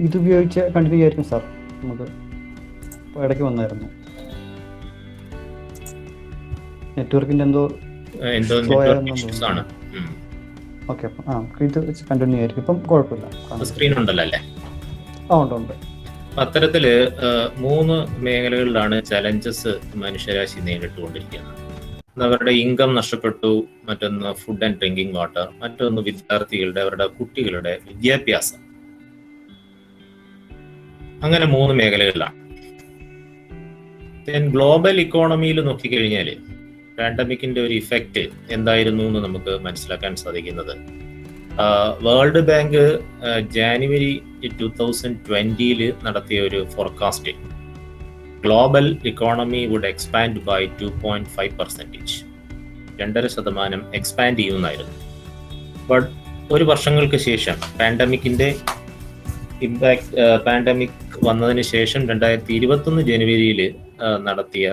ഇത് ഉപയോഗിച്ച് കണ്ടിന്യൂ ആയിരിക്കും സാർ. നമുക്ക് ഇടയ്ക്ക് വന്നായിരുന്നു, നെറ്റ്വർക്കിൻ്റെ എന്തോ സ്ലോ ആയിരുന്നു. ഓക്കെ, അപ്പം ഇത് വെച്ച് കണ്ടിന്യൂ ആയിരിക്കും. ഇപ്പം കുഴപ്പമില്ല. സ്ക്രീൻ ഉണ്ടല്ലോ അല്ലേ? ഉണ്ട്. അത്തരത്തില് 3 മേഖലകളിലാണ് ചലഞ്ചസ് മനുഷ്യരാശി നേരിട്ടുകൊണ്ടിരിക്കുന്നത്. അവരുടെ ഇൻകം നഷ്ടപ്പെട്ടു, മറ്റൊന്ന് ഫുഡ് ആൻഡ് ഡ്രിങ്കിങ് വാട്ടർ, മറ്റൊന്ന് വിദ്യാർത്ഥികളുടെ, അവരുടെ കുട്ടികളുടെ വിദ്യാഭ്യാസം. അങ്ങനെ 3 മേഖലകളിലാണ്. ഗ്ലോബൽ ഇക്കോണമിയിൽ നോക്കിക്കഴിഞ്ഞാൽ പാൻഡമിക്കിന്റെ ഒരു ഇഫക്റ്റ് എന്തായിരുന്നു എന്ന് നമുക്ക് മനസ്സിലാക്കാൻ സാധിക്കുന്നത്, വേൾഡ് ബാങ്ക് ജാനുവരി 2020 നടത്തിയ ഒരു forecast global economy would expand by 2.5%, 2.5% expand ചെയ്യുന്നതായിരുന്നു. ബട്ട് ഒരു വർഷങ്ങൾക്ക് ശേഷം പാൻഡമിക് വന്നതിന് ശേഷം 2021 ജനുവരിയിൽ നടത്തിയ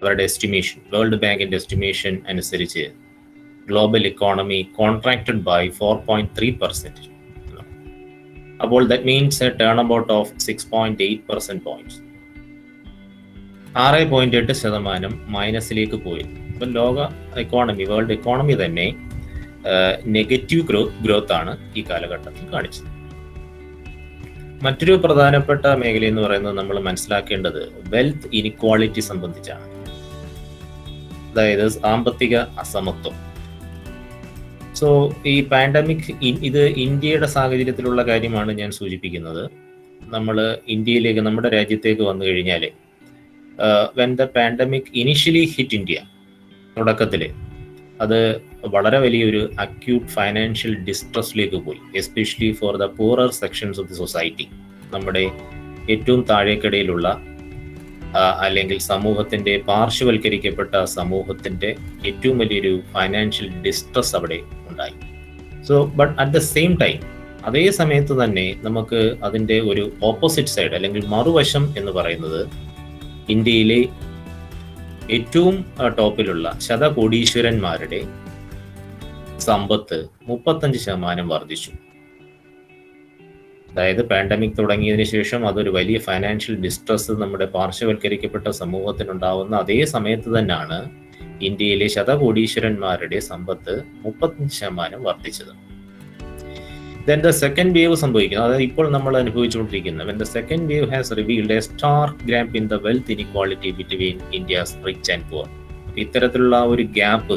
അവരുടെ എസ്റ്റിമേഷൻ, വേൾഡ് ബാങ്കിന്റെ എസ്റ്റിമേഷൻ അനുസരിച്ച് ഗ്ലോബൽ ഇക്കോണമി കോൺട്രാക്റ്റഡ് ബൈ 4.3%. അപ്പോൾ that means A turn about of 6.8% points, 6.8% മൈനസിലേക്ക് പോയി. അപ്പം ലോക ഇക്കോണമി, വേൾഡ് ഇക്കോണമി തന്നെ നെഗറ്റീവ് ഗ്രോത്ത് ആണ് ഈ കാലഘട്ടത്തിൽ കാണിച്ചത്. മറ്റൊരു പ്രധാനപ്പെട്ട മേഖല എന്ന് പറയുന്നത് നമ്മൾ മനസ്സിലാക്കേണ്ടത് വെൽത്ത് ഇനിക്വാളിറ്റി സംബന്ധിച്ചാണ്. അതായത് സാമ്പത്തിക അസമത്വം. സോ ഈ പാൻഡമിക് ഇത് ഇന്ത്യയുടെ സാഹചര്യത്തിലുള്ള കാര്യമാണ് ഞാൻ സൂചിപ്പിക്കുന്നത്. നമ്മൾ ഇന്ത്യയിലേക്ക്, നമ്മുടെ രാജ്യത്തേക്ക് വന്നു കഴിഞ്ഞാൽ when the pandemic initially hit India, തുടക്കത്തിൽ അത് വളരെ വലിയൊരു അക്യൂട്ട് ഫൈനാൻഷ്യൽ ഡിസ്ട്രസ്സിലേക്ക് പോയി, especially for the poorer sections of the society. നമ്മുടെ ഏറ്റവും താഴേക്കിടയിലുള്ള അല്ലെങ്കിൽ സമൂഹത്തിൻ്റെ പാർശ്വവൽക്കരിക്കപ്പെട്ട സമൂഹത്തിൻ്റെ ഏറ്റവും വലിയൊരു ഫൈനാൻഷ്യൽ ഡിസ്ട്രസ് അവിടെ ഉണ്ടായി. So but at the same time, അതേ സമയത്ത് തന്നെ നമുക്ക് അതിൻ്റെ ഒരു ഓപ്പോസിറ്റ് സൈഡ് അല്ലെങ്കിൽ മറുവശം എന്ന് പറയുന്നത് ഇന്ത്യയിലെ ഏറ്റവും ടോപ്പിലുള്ള ശതകോടീശ്വരന്മാരുടെ സമ്പത്ത് 35% വർദ്ധിച്ചു. അതായത് പാൻഡമിക് തുടങ്ങിയതിനു ശേഷം അതൊരു വലിയ ഫൈനാൻഷ്യൽ ഡിസ്ട്രസ് നമ്മുടെ പാർശ്വവൽക്കരിക്കപ്പെട്ട സമൂഹത്തിനുണ്ടാവുന്ന അതേ സമയത്ത് തന്നെയാണ് ഇന്ത്യയിലെ ശതകോടീശ്വരന്മാരുടെ സമ്പത്ത് 35% വർദ്ധിച്ചത്. Then the second wave സംഭവിക്കുന്നു, അതായത് ഇപ്പോൾ നമ്മൾ അനുഭവിച്ചുകൊണ്ടിരിക്കുന്നത്. When the second wave has revealed a stark gap in the wealth inequality between India's rich and poor. ഇത്തരത്തിലുള്ള ഒരു ഗ്യാപ്പ്,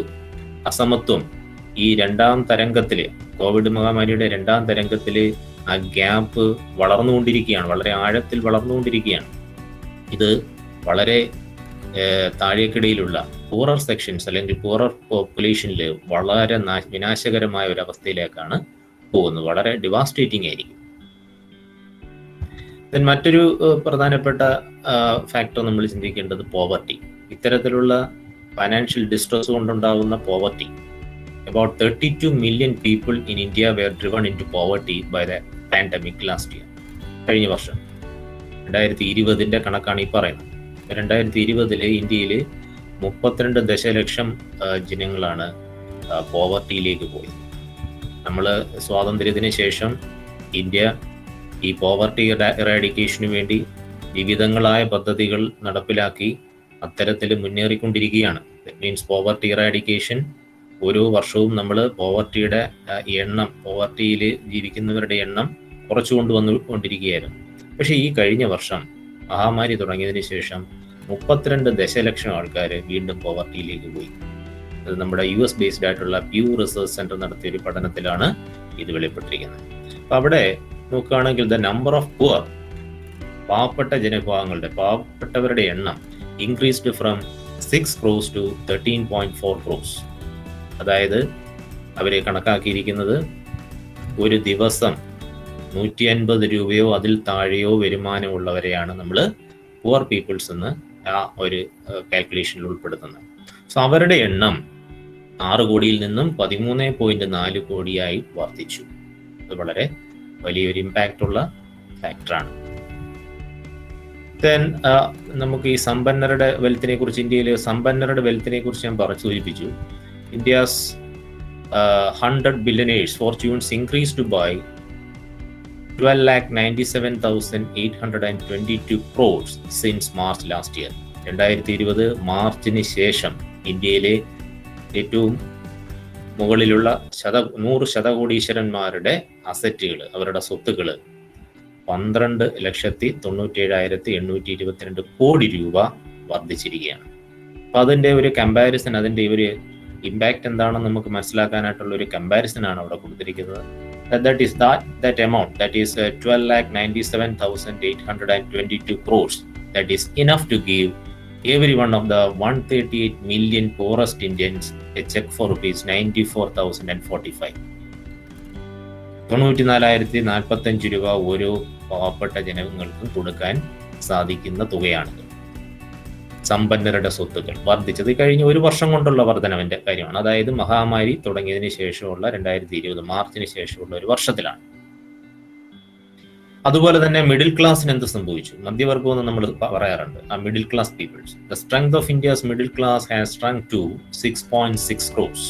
അസമത്വം ഈ രണ്ടാം തരംഗത്തില്, കോവിഡ് മഹാമാരിയുടെ രണ്ടാം തരംഗത്തില് ആ ഗ്യാപ്പ് വളർന്നുകൊണ്ടിരിക്കുകയാണ്, വളരെ ആഴത്തിൽ വളർന്നുകൊണ്ടിരിക്കുകയാണ്. ഇത് വളരെ താഴേക്കിടയിലുള്ള പൂറർ സെക്ഷൻസ് അല്ലെങ്കിൽ പൂറർ പോപ്പുലേഷനിൽ വളരെ വിനാശകരമായ ഒരു അവസ്ഥയിലേക്കാണ് പോകുന്നത്. വളരെ ഡിവാസ്റ്റേറ്റിംഗ് ആയിരിക്കും. ദെൻ മറ്റൊരു പ്രധാനപ്പെട്ട ഫാക്ടർ നമ്മൾ ചിന്തിക്കേണ്ടത് പോവർട്ടി. ഇത്തരത്തിലുള്ള ഫൈനാൻഷ്യൽ ഡിസ്ട്രസ് കൊണ്ടുണ്ടാകുന്ന poverty. About 32 million people in India were driven into poverty by the pandemic last year. കഴിഞ്ഞ വർഷം 2020 കണക്കാണ് ഈ പറയുന്നത്. 2020 ഇന്ത്യയിൽ 32 ദശലക്ഷം ജനങ്ങളാണ് പോവർട്ടിയിലേക്ക് പോയത്. നമ്മൾ സ്വാതന്ത്ര്യത്തിന് ശേഷം ഇന്ത്യ ഈ പോവർട്ടി ഇറാഡിക്കേഷന് വേണ്ടി വിവിധങ്ങളായ പദ്ധതികൾ നടപ്പിലാക്കി അത്തരത്തിൽ മുന്നേറിക്കൊണ്ടിരിക്കുകയാണ്. ദാറ്റ് മീൻസ് പോവർട്ടി ഇറാഡിക്കേഷൻ, ഓരോ വർഷവും നമ്മൾ പോവർട്ടിയുടെ എണ്ണം, പോവർട്ടിയിൽ ജീവിക്കുന്നവരുടെ എണ്ണം കുറച്ചു കൊണ്ടുവന്നുകൊണ്ടിരിക്കുകയായിരുന്നു. പക്ഷേ ഈ കഴിഞ്ഞ വർഷം മഹാമാരി തുടങ്ങിയതിന് ശേഷം 32 ദശലക്ഷം ആൾക്കാർ വീണ്ടും പോവർട്ടിയിലേക്ക് പോയി. അത് നമ്മുടെ US ബേസ്ഡ് ആയിട്ടുള്ള പ്യൂ റിസർച്ച് സെന്റർ നടത്തിയ ഒരു പഠനത്തിലാണ് ഇത് വെളിപ്പെട്ടിരിക്കുന്നത്. അപ്പം അവിടെ നോക്കുകയാണെങ്കിൽ ദ നമ്പർ ഓഫ് പുവർ, പാവപ്പെട്ട ജനവിഭാഗങ്ങളുടെ, പാവപ്പെട്ടവരുടെ എണ്ണം increased from 6 crores to 13.4 crores. അതായത് അവരെ കണക്കാക്കിയിരിക്കുന്നത് ഒരു ദിവസം 150 രൂപയോ അതിൽ താഴെയോ വരുമാനമുള്ളവരെയാണ് നമ്മൾ പുവർ പീപ്പിൾസ് എന്ന് ആ ഒരു കാൽക്കുലേഷനിൽ ഉൾപ്പെടുത്തുന്നത്. സോ അവരുടെ എണ്ണം 6 കോടിയിൽ നിന്നും 13.4 കോടിയായി വർദ്ധിച്ചു. അത് വളരെ വലിയൊരു ഇമ്പാക്റ്റ് ഉള്ള ഫാക്ടറാണ്. ദെൻ നമുക്ക് ഈ സമ്പന്നരുടെ വെൽത്തിനെ കുറിച്ച്, ഇന്ത്യയിലെ സമ്പന്നരുടെ വെൽത്തിനെ കുറിച്ച് ഞാൻ സൂചിപ്പിച്ചു. India's 100 billionaires fortunes increased by 12,97,822 crores since March last year. 2020 മാർച്ചിന് ശേഷം ഇന്ത്യയിലെ ഏറ്റവും മുകളിലുള്ള 100 ശതകോടീശ്വരന്മാരുടെ അസറ്റുകൾ, അവരുടെ സ്വത്തുക്കൾ 12,97,822 കോടി രൂപ വർദ്ധിച്ചിരിക്കുകയാണ്. അപ്പം അതിൻ്റെ ഒരു കമ്പാരിസൺ, അതിൻ്റെ ഒരു ഇമ്പാക്റ്റ് എന്താണെന്ന് നമുക്ക് മനസ്സിലാക്കാനായിട്ടുള്ള ഒരു കമ്പാരിസൺ ആണ് അവിടെ കൊടുത്തിരിക്കുന്നത്. That amount, that is 12,97,822 crores, that is enough to give every one of the 138 million poorest Indians a check for rupees 94,045. 94,045 രൂപ ഓരോ പാവപ്പെട്ട ജനങ്ങൾക്കും കൊടുക്കാൻ സാധിക്കുന്ന തുകയാണിത്. സമ്പന്നരുടെ സ്വത്തുക്കൾ വർദ്ധിച്ചത് കഴിഞ്ഞ ഒരു വർഷം കൊണ്ടുള്ള വർധനവിന്റെ കാര്യമാണ്. അതായത് മഹാമാരി തുടങ്ങിയതിന് ശേഷമുള്ള 2020 മാർച്ചിന് ശേഷമുള്ള ഒരു വർഷത്തിലാണ്. അതുപോലെ തന്നെ മിഡിൽ ക്ലാസ്സിന് എന്ത് സംഭവിച്ചു? മധ്യവർഗം എന്ന് നമ്മൾ പറയാറുണ്ട്. ആ middle class peoples, the strength of India's middle class has strength to 6.6 crores.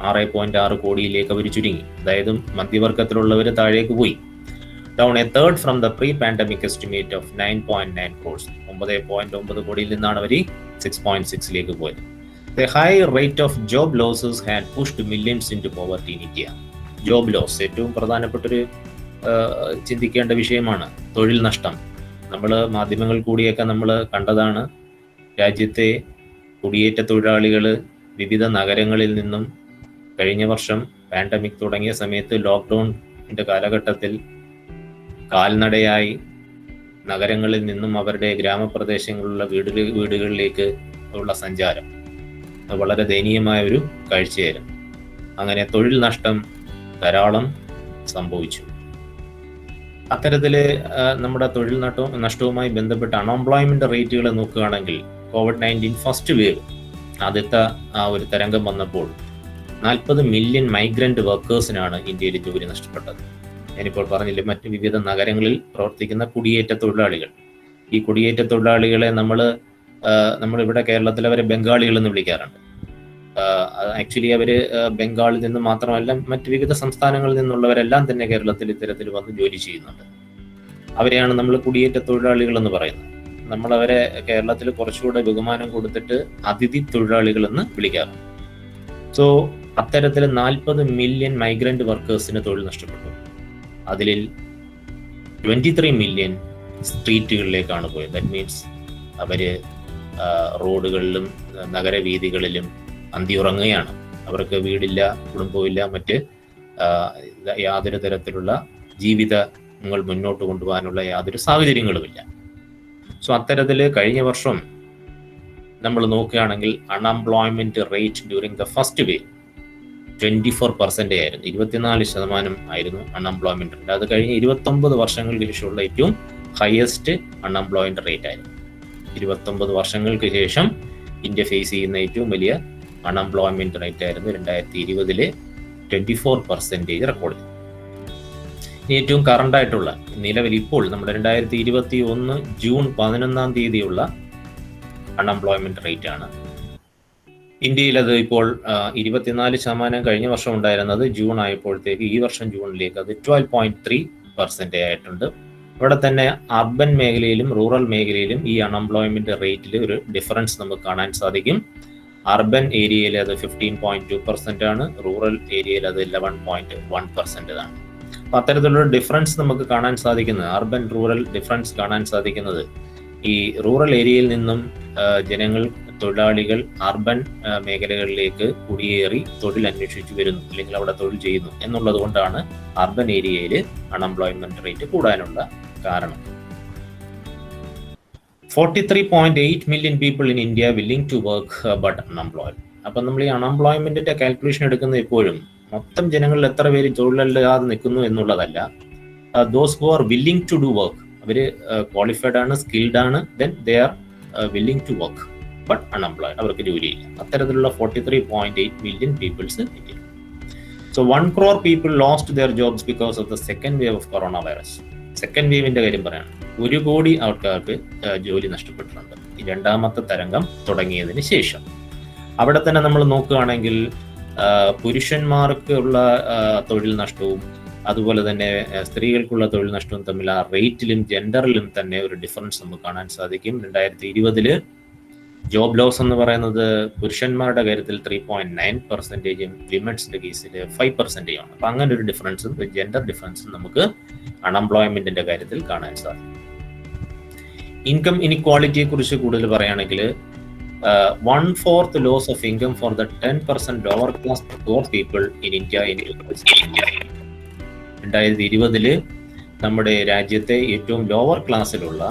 6.6 കോടിയിലേക്ക് അവർ ചുരുങ്ങി. അതായത് മധ്യവർഗത്തിലുള്ളവർ താഴേക്ക് പോയി. Down a third from the pre pandemic estimate of 9.9 crores. 9.9 കോടിയിൽ നിന്നാണ് അവർ 6.6ലേക്ക് പോയത്. The high rate of job losses had pushed millions into poverty in India. Job loss ഏറ്റവും പ്രധാനപ്പെട്ടൊരു ചിന്തിക്കേണ്ട വിഷയമാണ്. തൊഴിൽ നഷ്ടം. നമ്മൾ മാധ്യമങ്ങൾ കൂടിയൊക്കെ നമ്മൾ കണ്ടതാണ്. രാജ്യത്തെ കുടിയേറ്റ തൊഴിലാളികൾ വിവിധ നഗരങ്ങളിൽ നിന്നും കഴിഞ്ഞ വർഷം പാൻഡമിക് തുടങ്ങിയ സമയത്ത് ലോക്ക്ഡൗണിന്റെ കാലഘട്ടത്തിൽ കാൽനടയായി നഗരങ്ങളിൽ നിന്നും അവരുടെ ഗ്രാമപ്രദേശങ്ങളിലുള്ള വീടുകളിലേക്ക് ഉള്ള സഞ്ചാരം വളരെ ദയനീയമായ ഒരു കാഴ്ചയായിരുന്നു. അങ്ങനെ തൊഴിൽ നഷ്ടം ധാരാളം സംഭവിച്ചു. അത്തരത്തില് നമ്മുടെ തൊഴിൽ നഷ്ടവുമായി ബന്ധപ്പെട്ട അൺഎംപ്ലോയ്മെന്റ് റേറ്റുകൾ നോക്കുകയാണെങ്കിൽ COVID-19 ഫസ്റ്റ് വേവ് ആദ്യത്തെ ആ ഒരു തരംഗം വന്നപ്പോൾ 40 മില്യൺ മൈഗ്രന്റ് വർക്കേഴ്സിനാണ് ഇന്ത്യയിൽ ജോലി നഷ്ടപ്പെട്ടത്. ഞാനിപ്പോൾ പറഞ്ഞില്ലേ, മറ്റ് വിവിധ നഗരങ്ങളിൽ പ്രവർത്തിക്കുന്ന കുടിയേറ്റ തൊഴിലാളികൾ. ഈ കുടിയേറ്റ തൊഴിലാളികളെ നമ്മളിവിടെ കേരളത്തിൽ അവരെ ബംഗാളികൾ എന്ന് വിളിക്കാറുണ്ട്. ആക്ച്വലി അവര് ബംഗാളിൽ നിന്ന് മാത്രമല്ല മറ്റ് വിവിധ സംസ്ഥാനങ്ങളിൽ നിന്നുള്ളവരെല്ലാം തന്നെ കേരളത്തിൽ ഇത്തരത്തിൽ വന്ന് ജോലി ചെയ്യുന്നുണ്ട്. അവരെയാണ് നമ്മൾ കുടിയേറ്റ തൊഴിലാളികൾ എന്ന് പറയുന്നത്. നമ്മളവരെ കേരളത്തിൽ കുറച്ചുകൂടെ ബഹുമാനം കൊടുത്തിട്ട് അതിഥി തൊഴിലാളികൾ എന്ന് വിളിക്കാറുണ്ട്. സോ അത്തരത്തിൽ 40 മില്യൺ മൈഗ്രന്റ് വർക്കേഴ്സിന് തൊഴിൽ നഷ്ടപ്പെട്ടു. അതിൽ 23 മില്യൺ സ്ട്രീറ്റുകളിലേക്കാണ് പോയത്. ദാറ്റ് മീൻസ് അവര് റോഡുകളിലും നഗരവീഥികളിലും അന്തിയുറങ്ങുകയാണ്. അവർക്ക് വീടില്ല, കുടുംബമില്ല, മറ്റ് യാതൊരു തരത്തിലുള്ള ജീവിതങ്ങൾ മുന്നോട്ട് കൊണ്ടുപോകാനുള്ള യാതൊരു സാഹചര്യങ്ങളുമില്ല. സോ അത്തരത്തിൽ കഴിഞ്ഞ വർഷം നമ്മൾ നോക്കുകയാണെങ്കിൽ unemployment rate during the first wave 24% ആയിരുന്നു. 24% ആയിരുന്നു അൺഎംപ്ലോയ്മെന്റ് റേറ്റ്. അത് കഴിഞ്ഞ് 29 വർഷങ്ങൾക്ക് ശേഷമുള്ള ഏറ്റവും ഹയസ്റ്റ് അൺഎംപ്ലോയ്മെന്റ് റേറ്റ് ആയിരുന്നു. 29 വർഷങ്ങൾക്ക് ശേഷം ഇന്ത്യ ഫേസ് ചെയ്യുന്ന ഏറ്റവും വലിയ അൺഎംപ്ലോയ്മെന്റ് റേറ്റ് ആയിരുന്നു 2020 24% റെക്കോർഡ് ചെയ്തു. ഇനി ഏറ്റവും കറണ്ട് ആയിട്ടുള്ള നിലവിൽ ഇപ്പോൾ നമ്മുടെ 2021 ജൂൺ 11 അൺഎംപ്ലോയ്മെന്റ് റേറ്റ് ആണ്. ഇന്ത്യയിൽ അത് ഇപ്പോൾ 24% കഴിഞ്ഞ വർഷം ഉണ്ടായിരുന്നത് ജൂൺ ആയപ്പോഴത്തേക്ക് ഈ വർഷം ജൂണിലേക്ക് അത് 12.3% ആയിട്ടുണ്ട്. ഇവിടെ തന്നെ അർബൻ മേഖലയിലും റൂറൽ മേഖലയിലും ഈ അൺഎംപ്ലോയ്മെന്റ് റേറ്റിൽ ഒരു ഡിഫറൻസ് നമുക്ക് കാണാൻ സാധിക്കും. അർബൻ ഏരിയയിൽ അത് 15.2% ആണ്, റൂറൽ ഏരിയയിൽ അത് 11.1% ആണ്. അപ്പൊ അത്തരത്തിലുള്ള ഡിഫറൻസ് നമുക്ക് കാണാൻ സാധിക്കുന്നത്, അർബൻ റൂറൽ ഡിഫറൻസ് കാണാൻ സാധിക്കുന്നത് ഈ റൂറൽ ഏരിയയിൽ നിന്നും തൊഴിലാളികൾ അർബൻ മേഖലകളിലേക്ക് കുടിയേറി തൊഴിൽ അന്വേഷിച്ചു വരുന്നു, അല്ലെങ്കിൽ അവിടെ തൊഴിൽ ചെയ്യുന്നു എന്നുള്ളത് കൊണ്ടാണ് അർബൻ ഏരിയയിൽ അൺഎംപ്ലോയ്മെന്റ് റേറ്റ് കൂടാനുള്ള കാരണം. 43.8 million people in India willing to work but unemployed. അപ്പം നമ്മൾ ഈ അൺഎംപ്ലോയ്മെന്റിന്റെ കാൽക്കുലേഷൻ എടുക്കുന്നത് എപ്പോഴും മൊത്തം ജനങ്ങളിൽ എത്ര പേര് തൊഴിലില്ലാതെ നിൽക്കുന്നു എന്നുള്ളതല്ല. Those who are willing to do work, അവര് ക്വാളിഫൈഡ് ആണ്, സ്കിൽഡ് ആണ്, then they are willing to work but unemployed, അവർക്ക് ജോലിയില്ല. അത്തരത്തിലുള്ള 43.8 മില്യൺ പീപ്പിൾസ് ഇന്ത്യയിൽ. So 1 crore people lost their jobs because of the second wave of coronavirus. Second വേവിന്റെ കാര്യം പറയാണ്, 1 കോടി ആൾക്കാർക്ക് ജോലി നഷ്ടപ്പെട്ടിട്ടുണ്ട് ഈ രണ്ടാമത്തെ തരംഗം തുടങ്ങിയതിന് ശേഷം. അവിടെ തന്നെ നമ്മൾ നോക്കുകയാണെങ്കിൽ പുരുഷന്മാർക്ക് ഉള്ള തൊഴിൽ നഷ്ടവും അതുപോലെ തന്നെ സ്ത്രീകൾക്കുള്ള തൊഴിൽ നഷ്ടവും തമ്മിൽ ആ റേറ്റിലും ജെൻഡറിലും തന്നെ ഒരു ഡിഫറൻസ് നമുക്ക് കാണാൻ സാധിക്കും. 2020 ജോബ് ലോസ് എന്ന് പറയുന്നത് പുരുഷന്മാരുടെ കാര്യത്തിൽ 3.9%, വിമൻസിന്റെ കേസിൽ 5% ആണ്. അപ്പൊ അങ്ങനെ ഒരു ഡിഫറൻസും ജെൻഡർ ഡിഫറൻസും നമുക്ക് അൺഎംപ്ലോയ്മെന്റിന്റെ കാര്യത്തിൽ കാണാൻ സാധിക്കും. ഇൻകം ഇനിക്വാളിറ്റിയെ കുറിച്ച് കൂടുതൽ പറയുകയാണെങ്കിൽ 1/4 loss of income for the 10% lower class poor people in India. 2020 നമ്മുടെ രാജ്യത്തെ ഏറ്റവും ലോവർ ക്ലാസ്സിലുള്ള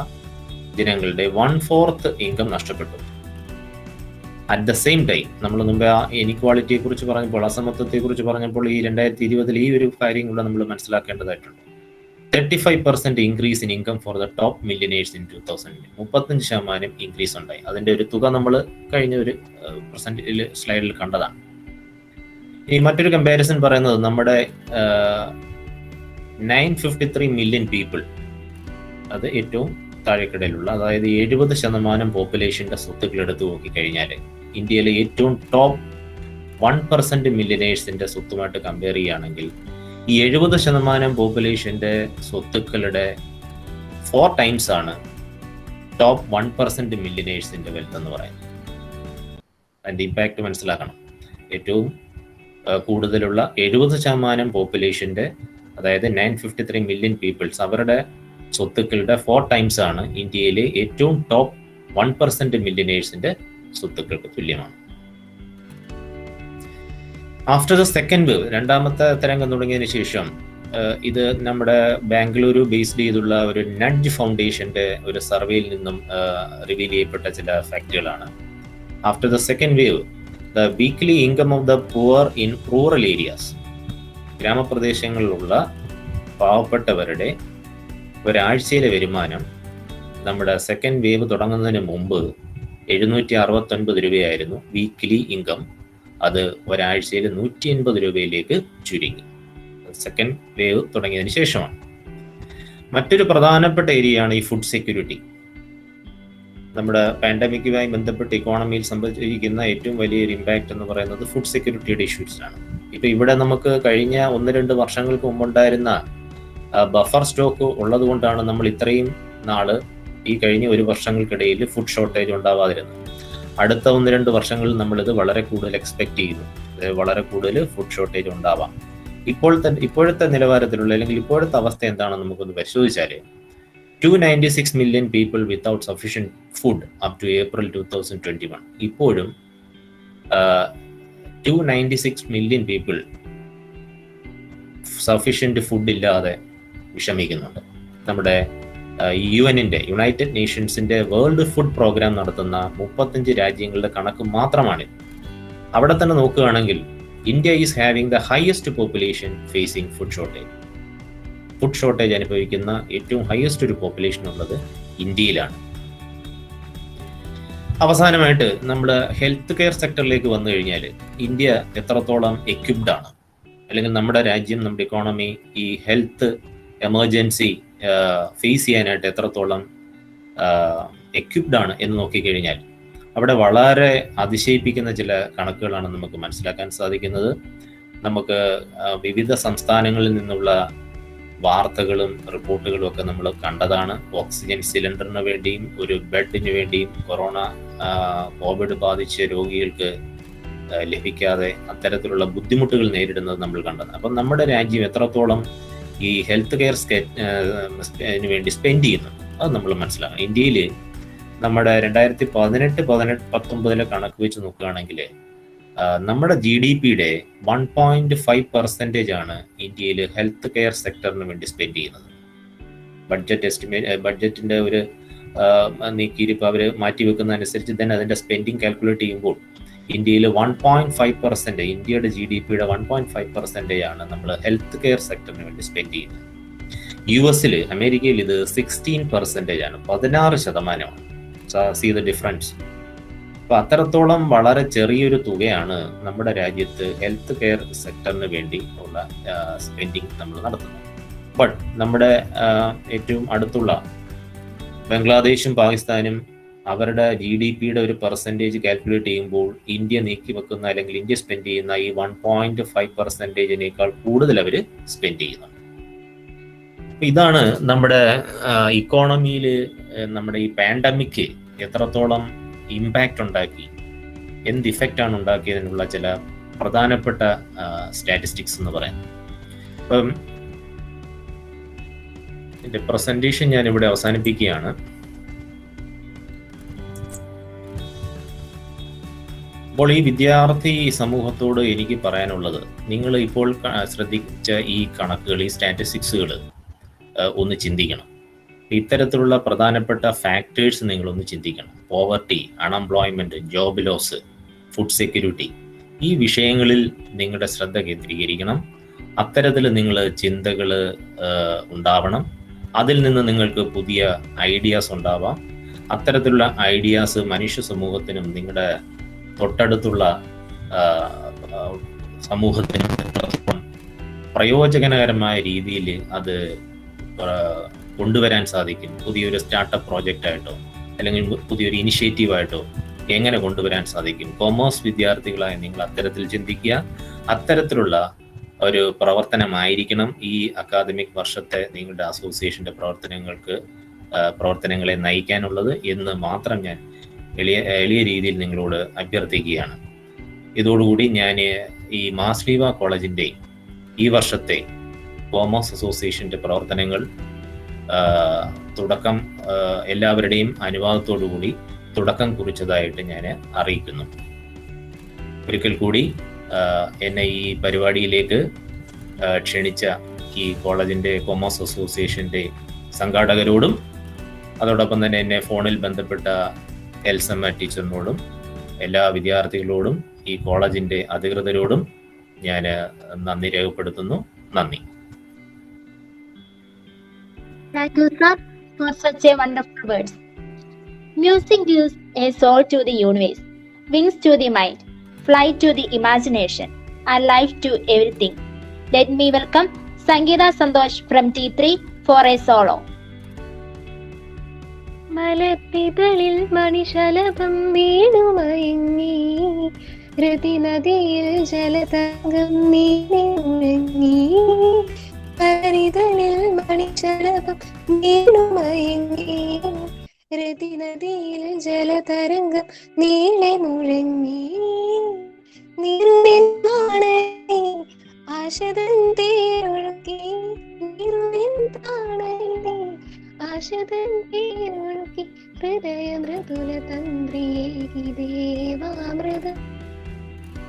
ജനങ്ങളുടെ 1/4 ഇൻകം നഷ്ടപ്പെട്ടു. അറ്റ് ദ സെയിം ടൈം നമ്മൾ മുമ്പ് ആ ഇനിക്വാളിറ്റിയെ കുറിച്ച് പറഞ്ഞപ്പോൾ, അസമത്വത്തെക്കുറിച്ച് പറഞ്ഞപ്പോൾ, ഈ 2020 ഈ ഒരു കാര്യം കൂടെ നമ്മൾ മനസ്സിലാക്കേണ്ടതായിട്ടുണ്ട്. 35% increase in income for the top millionaires in 2000. 35% increase ഉണ്ടായി. അതിന്റെ ഒരു തുക നമ്മൾ കഴിഞ്ഞ ഒരു സ്ലൈഡിൽ കണ്ടതാണ്. ഈ മറ്റൊരു കമ്പാരിസൺ പറയുന്നത് നമ്മുടെ 953 മില്യൺ പീപ്പിൾ, അത് ഏറ്റവും താഴെക്കിടയിലുള്ള, അതായത് 70% പോപ്പുലേഷന്റെ സ്വത്തുക്കൾ എടുത്തു നോക്കിക്കഴിഞ്ഞാൽ ഇന്ത്യയിലെ ഏറ്റവും ടോപ്പ് 1% മില്യനേഴ്സിന്റെ സ്വത്തുമായിട്ട് കമ്പയർ ചെയ്യുകയാണെങ്കിൽ ഈ 70% പോപ്പുലേഷന്റെ സ്വത്തുക്കളുടെ 4 ടൈംസ് ആണ് ടോപ്പ് 1% മില്യനേഴ്സിന്റെ വെൽത്ത് എന്ന് പറയുന്നത്. അതിന്റെ ഇമ്പാക്ട് മനസ്സിലാക്കണം. ഏറ്റവും കൂടുതലുള്ള 70% പോപ്പുലേഷന്റെ, അതായത് 953 മില്യൺ പീപ്പിൾസ്, അവരുടെ സ്വത്തുക്കളുടെ 4 ടൈംസ് ആണ് ഇന്ത്യയിലെ ഏറ്റവും ടോപ്പ് 1% മില്യനേഴ്സിന്റെ സ്വത്തുക്കൾക്ക് തുല്യമാണ്. ആഫ്റ്റർ ദ സെക്കൻഡ് വേവ്, രണ്ടാമത്തെ തരംഗം തുടങ്ങിയതിന് ശേഷം, ഇത് നമ്മുടെ ബാംഗ്ലൂരു ബേസ്ഡ് ചെയ്തുള്ള ഒരു നഡ്ജ് ഫൗണ്ടേഷന്റെ ഒരു സർവേയിൽ നിന്നും റിവീൽ ചെയ്യപ്പെട്ട ചില ഫാക്ടുകളാണ്. After the second wave, the weekly income of the poor in rural areas, ഗ്രാമപ്രദേശങ്ങളിലുള്ള പാവപ്പെട്ടവരുടെ ഒരാഴ്ചയിലെ വരുമാനം നമ്മുടെ സെക്കൻഡ് വേവ് തുടങ്ങുന്നതിന് മുമ്പ് 769 രൂപയായിരുന്നു വീക്ക്ലി ഇൻകം. അത് ഒരാഴ്ചയിൽ 180 രൂപയിലേക്ക് ചുരുങ്ങി. സെക്കൻഡ് വേവ് തുടങ്ങിയതിന് ശേഷമാണ്. മറ്റൊരു പ്രധാനപ്പെട്ട ഏരിയയാണ് ഈ ഫുഡ് സെക്യൂരിറ്റി. നമ്മുടെ പാൻഡമിക്കുമായി ബന്ധപ്പെട്ട് ഇക്കോണമിയിൽ സംഭവിച്ചിരിക്കുന്ന ഏറ്റവും വലിയൊരു ഇമ്പാക്റ്റ് എന്ന് പറയുന്നത് ഫുഡ് സെക്യൂരിറ്റിയുടെ ഇഷ്യൂസാണ്. ഇപ്പൊ ഇവിടെ നമുക്ക് കഴിഞ്ഞ 1-2 വർഷങ്ങൾക്ക് മുമ്പുണ്ടായിരുന്ന ബഫർ സ്റ്റോക്ക് ഉള്ളത് കൊണ്ടാണ് നമ്മൾ ഇത്രയും നാള് ഈ കഴിഞ്ഞ 1 വർഷങ്ങൾക്കിടയിൽ ഫുഡ് ഷോർട്ടേജ് ഉണ്ടാവാതിരുന്നത്. അടുത്ത 1-2 വർഷങ്ങളിൽ നമ്മളിത് വളരെ കൂടുതൽ എക്സ്പെക്ട് ചെയ്യുന്നു. വളരെ കൂടുതൽ ഫുഡ് ഷോർട്ടേജ് ഉണ്ടാവാം. ഇപ്പോഴത്തെ നിലവാരത്തിലുള്ള, അല്ലെങ്കിൽ ഇപ്പോഴത്തെ അവസ്ഥ എന്താണെന്ന് നമുക്കൊന്ന് പരിശോധിച്ചാൽ, 296 million people without sufficient food up to April 2021. ഇപ്പോഴും 296 മില്യൺ പീപ്പിൾ സഫീഷ്യന്റ് ഫുഡ് ഇല്ലാതെ വിഷമിക്കുന്നുണ്ട്. നമ്മുടെ യുഎന്നിന്റെ, യുണൈറ്റഡ് നേഷൻസിന്റെ വേൾഡ് ഫുഡ് പ്രോഗ്രാം നടത്തുന്ന 35 രാജ്യങ്ങളുടെ കണക്ക് മാത്രമാണ്. അവിടെ തന്നെ നോക്കുകയാണെങ്കിൽ India is having the highest population facing food shortage. Food shortage അനുഭവിക്കുന്ന ഏറ്റവും ഹയസ്റ്റ് ഒരു പോപ്പുലേഷൻ ഉള്ളത് ഇന്ത്യയിലാണ്. അവസാനമായിട്ട് നമ്മൾ ഹെൽത്ത് കെയർ സെക്ടറിലേക്ക് വന്നു കഴിഞ്ഞാൽ ഇന്ത്യ എത്രത്തോളം എക്വിപ്ഡ് ആണ്, അല്ലെങ്കിൽ നമ്മുടെ രാജ്യം, നമ്മുടെ ഇക്കോണമി ഈ ഹെൽത്ത് എമർജൻസി ഫേസ് ചെയ്യാനായിട്ട് എത്രത്തോളം എക്വിപ്ഡ് ആണ് എന്ന് നോക്കിക്കഴിഞ്ഞാൽ അവിടെ വളരെ അതിശയിപ്പിക്കുന്ന ചില കണക്കുകളാണ് നമുക്ക് മനസ്സിലാക്കാൻ സാധിക്കുന്നത്. നമുക്ക് വിവിധ സംസ്ഥാനങ്ങളിൽ നിന്നുള്ള വാർത്തകളും റിപ്പോർട്ടുകളും ഒക്കെ നമ്മൾ കണ്ടതാണ്. ഓക്സിജൻ സിലിണ്ടറിന് വേണ്ടിയും ഒരു ബെഡിന് വേണ്ടിയും കോവിഡ് ബാധിച്ച രോഗികൾക്ക് ലഭിക്കാതെ അത്തരത്തിലുള്ള ബുദ്ധിമുട്ടുകൾ നേരിടുന്നത് നമ്മൾ കണ്ടതാണ്. അപ്പം നമ്മുടെ രാജ്യം എത്രത്തോളം ഈ ഹെൽത്ത് കെയർ വേണ്ടി സ്പെൻഡ് ചെയ്യുന്നു അത് നമ്മൾ മനസ്സിലാക്കണം. ഇന്ത്യയിൽ നമ്മുടെ 2018-19 കണക്ക് വെച്ച് നോക്കുകയാണെങ്കിൽ നമ്മുടെ GDP-യുടെ 1.5% ആണ് ഇന്ത്യയിൽ ഹെൽത്ത് കെയർ സെക്ടറിന് വേണ്ടി സ്പെൻഡ് ചെയ്യുന്നത്. ബഡ്ജറ്റിന്റെ ഒരു നീക്കിയിരിപ്പ് അവർ മാറ്റിവെക്കുന്നതനുസരിച്ച് തന്നെ അതിന്റെ സ്പെൻഡിങ് കാൽക്കുലേറ്റ് ചെയ്യുമ്പോൾ ഇന്ത്യയിൽ 1.5%, ഇന്ത്യയുടെ GDP-യുടെ 1.5% ആണ് നമ്മൾ ഹെൽത്ത് കെയർ സെക്ടറിന് വേണ്ടി സ്പെൻഡ് ചെയ്യുന്നത്. US-ൽ, അമേരിക്കയിൽ ഇത് 16% ആണ്, 16%. See the difference. അപ്പൊ അത്രത്തോളം വളരെ ചെറിയൊരു തുകയാണ് നമ്മുടെ രാജ്യത്ത് ഹെൽത്ത് കെയർ സെക്ടറിന് വേണ്ടി ഉള്ള സ്പെൻഡിങ് നമ്മൾ നടത്തുന്നത്. ബട്ട് നമ്മുടെ ഏറ്റവും അടുത്തുള്ള ബംഗ്ലാദേശും പാകിസ്ഥാനും അവരുടെ GDP-യുടെ ഒരു പെർസെൻറ്റേജ് കാൽക്കുലേറ്റ് ചെയ്യുമ്പോൾ ഇന്ത്യ നീക്കി വെക്കുന്ന, അല്ലെങ്കിൽ ഇന്ത്യ സ്പെൻഡ് ചെയ്യുന്ന ഈ 1.5%-നേക്കാൾ കൂടുതൽ അവർ സ്പെൻഡ് ചെയ്യുന്നുണ്ട്. ഇതാണ് നമ്മുടെ ഇക്കോണമിയിൽ നമ്മുടെ ഈ പാൻഡമിക് എത്രത്തോളം ഇമ്പാക്റ്റ് ഉണ്ടാക്കി, എന്ത് ഇഫക്റ്റാണ് ഉണ്ടാക്കിയതിനുള്ള ചില പ്രധാനപ്പെട്ട സ്റ്റാറ്റിസ്റ്റിക്സ് എന്ന് പറയുന്നത്. അപ്പം എൻ്റെ പ്രസന്റേഷൻ ഞാൻ ഇവിടെ അവസാനിപ്പിക്കുകയാണ്. അപ്പോൾ ഈ വിദ്യാർത്ഥി സമൂഹത്തോട് എനിക്ക് പറയാനുള്ളത്, നിങ്ങൾ ഇപ്പോൾ ശ്രദ്ധിച്ച ഈ കണക്കുകൾ, ഈ സ്റ്റാറ്റിസ്റ്റിക്സുകൾ ഒന്ന് ചിന്തിക്കണം. ഇത്തരത്തിലുള്ള പ്രധാനപ്പെട്ട ഫാക്ടേഴ്സ് നിങ്ങളൊന്ന് ചിന്തിക്കണം. Poverty, unemployment, job loss, food security, ഈ വിഷയങ്ങളിൽ നിങ്ങളുടെ ശ്രദ്ധ കേന്ദ്രീകരിക്കണം. അത്തരത്തിൽ നിങ്ങൾ ചിന്തകൾ ഉണ്ടാവണം. അതിൽ നിന്ന് നിങ്ങൾക്ക് പുതിയ ഐഡിയാസ് ഉണ്ടാവാം. അത്തരത്തിലുള്ള ഐഡിയാസ് മനുഷ്യ സമൂഹത്തിനും നിങ്ങളുടെ തൊട്ടടുത്തുള്ള സമൂഹത്തിനും പ്രയോജനകരമായ രീതിയിൽ അത് കൊണ്ടുവരാൻ സാധിക്കും. പുതിയൊരു സ്റ്റാർട്ടപ്പ് പ്രോജക്റ്റായിട്ടോ അല്ലെങ്കിൽ പുതിയൊരു ഇനിഷ്യേറ്റീവായിട്ടോ എങ്ങനെ കൊണ്ടുവരാൻ സാധിക്കും? കൊമേഴ്സ് വിദ്യാർത്ഥികളായി നിങ്ങൾ അത്തരത്തിൽ ചിന്തിക്കുക. അത്തരത്തിലുള്ള ഒരു പ്രവർത്തനമായിരിക്കണം ഈ അക്കാദമിക് വർഷത്തെ നിങ്ങളുടെ അസോസിയേഷന്റെ പ്രവർത്തനങ്ങളെ നയിക്കാനുള്ളത് എന്ന് മാത്രം ഞാൻ എളിയ രീതിയിൽ നിങ്ങളോട് അഭ്യർത്ഥിക്കുകയാണ്. ഇതോടുകൂടി ഞാൻ ഈ മാസ്ലീവ കോളേജിന്റെ ഈ വർഷത്തെ കോമേഴ്സ് അസോസിയേഷന്റെ പ്രവർത്തനങ്ങൾ തുടക്കം എല്ലാവരുടെയും അനുവാദത്തോടുകൂടി തുടക്കം കുറിച്ചതായിട്ട് ഞാൻ അറിയിക്കുന്നു. ഒരിക്കൽ കൂടി എന്നെ ഈ പരിപാടിയിലേക്ക് ക്ഷണിച്ച ഈ കോളേജിന്റെ കോമേഴ്സ് അസോസിയേഷന്റെ സംഘാടകരോടും അതോടൊപ്പം തന്നെ എന്നെ ഫോണിൽ ബന്ധപ്പെട്ട എൽസമ്മ ടീച്ചറിനോടും എല്ലാ വിദ്യാർത്ഥികളോടും ഈ കോളേജിന്റെ അധികൃതരോടും ഞാൻ നന്ദി രേഖപ്പെടുത്തുന്നു. നന്ദി. Thank you, sir, for such a wonderful words. Music gives a soul to the universe, wings to the mind, flight to the imagination, and life to everything. Let me welcome Sangeeta Santosh from T3 for a solo. മലത്തിതളിൽ മണിശലഭം വീണുമയങ്ങി, രതിനദിയിൽ ജലതരംഗം നീങ്ങി. മലരിതളിൽ മണിശലഭം വീണുമയങ്ങി, രതിനദിയിൽ ജലതരംഗം നീളെ മുഴങ്ങി. നിറുവിൻപാണേ ആശതൻ തേരൊഴുക്കി, നിറുവിൻപാണേ ആശതൻ തേരൊഴുക്കി. ഹൃദയ മൃദുല തന്ത്രിയേകി ദേവാമൃത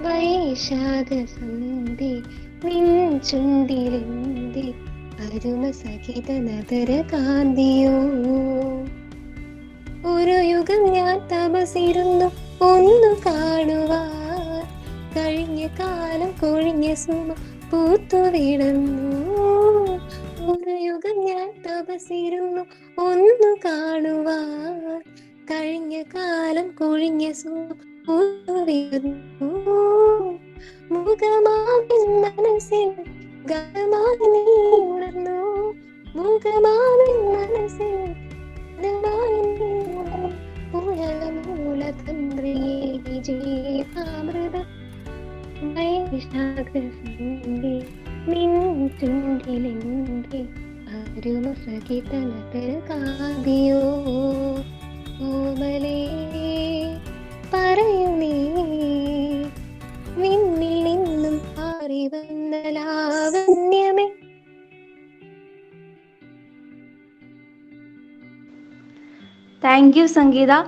വൈശാഖ സന്ധി നിൻ ചുണ്ടിലെന്തി അരുമ സഖിത നതര കാന്തിയോ. ഒരു യുഗം ഞാൻ തപസിരുന്നു ഒന്നു കാണുവാൻ, കഴിഞ്ഞ കാലം കൊഴിഞ്ഞ സുമ പൂത്തു വിടന്നു. ഒരു യുഗം ഞാൻ തപസിരുന്നു ഒന്നു കാണുവാൻ, കഴിഞ്ഞ കാലം കൊഴിഞ്ഞ സുമ പൂത്തു വിടന്നു. മുഖമാവിൻ മനസ്സിൽ ഗാനമായി നീ ഉണർന്നു, മുഖമാവിൻ മനസ്സിൽ ഗാനമായി നീ ഉണർന്നു. മൂലതന്ത്രിയേ വിജയാമൃത വൈശാഖ സന്ധി നിൻ ചുണ്ടിലെന്തി അരുമ സഖിത നതര കാന്തിയോ. ഓമലേ പറയൂ നീ നിന്നിൽ നിന്നും പാറി വന്ന ലാവണ്യമേ. Thank you, Sangeeta.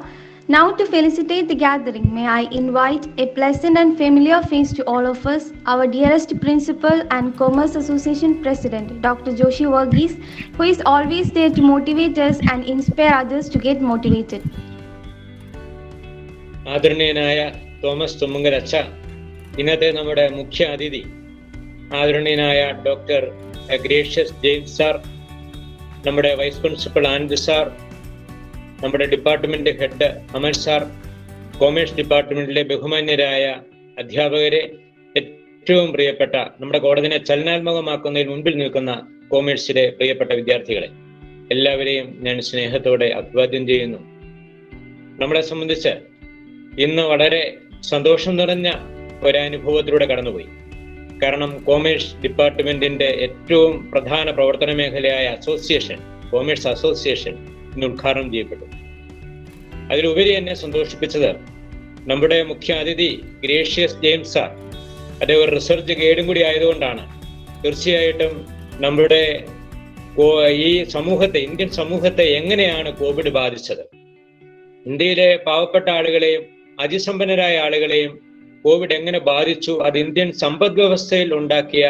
Now to felicitate the gathering, may I invite a pleasant and familiar face to all of us, our dearest principal and Commerce Association President, Dr. Joshi Varghese, who is always there to motivate us and inspire others to get motivated. ആദരണീയനായ Thomas തുമ്മങ്കൽ അച്ഛ, ഇന്നത്തെ നമ്മുടെ മുഖ്യ അതിഥി ആദരണീയനായ doctor Gracious James sir, നമ്മുടെ vice principal Anand sir, നമ്മുടെ department head അമൽ sir, commerce ഡിപ്പാർട്ട്മെന്റിലെ ബഹുമാന്യരായ അധ്യാപകരെ, ഏറ്റവും പ്രിയപ്പെട്ട നമ്മുടെ കോളേജിനെ ചലനാത്മകമാക്കുന്നതിൽ മുൻപിൽ നിൽക്കുന്ന കോമേഴ്സിലെ പ്രിയപ്പെട്ട വിദ്യാർത്ഥികളെ, എല്ലാവരെയും ഞാൻ സ്നേഹത്തോടെ അഭിവാദ്യം ചെയ്യുന്നു. നമ്മളെ സംബന്ധിച്ച് ഇന്ന് വളരെ സന്തോഷം നിറഞ്ഞ ഒരനുഭവത്തിലൂടെ കടന്നുപോയി. കാരണം കോമേഴ്സ് ഡിപ്പാർട്ട്മെന്റിന്റെ ഏറ്റവും പ്രധാന പ്രവർത്തന മേഖലയായ അസോസിയേഷൻ, കോമേഴ്സ് അസോസിയേഷൻ ഇന്ന് ഉദ്ഘാടനം ചെയ്യപ്പെട്ടു. അതിലുപരി എന്നെ സന്തോഷിപ്പിച്ചത് നമ്മുടെ മുഖ്യ അതിഥി ഗ്രേഷ്യസ് ജെയിംസ് സാർ, അദ്ദേഹം ഒരു റിസർച്ച് ഗൈഡും കൂടി ആയതുകൊണ്ടാണ്. തീർച്ചയായിട്ടും നമ്മുടെ ഈ സമൂഹത്തെ, ഇന്ത്യൻ സമൂഹത്തെ എങ്ങനെയാണ് കോവിഡ് ബാധിച്ചത്, ഇന്ത്യയിലെ പാവപ്പെട്ട ആളുകളെയും അതിസമ്പന്നരായ ആളുകളെയും കോവിഡ് എങ്ങനെ ബാധിച്ചു, അത് ഇന്ത്യൻ സമ്പദ് വ്യവസ്ഥയിൽ ഉണ്ടാക്കിയ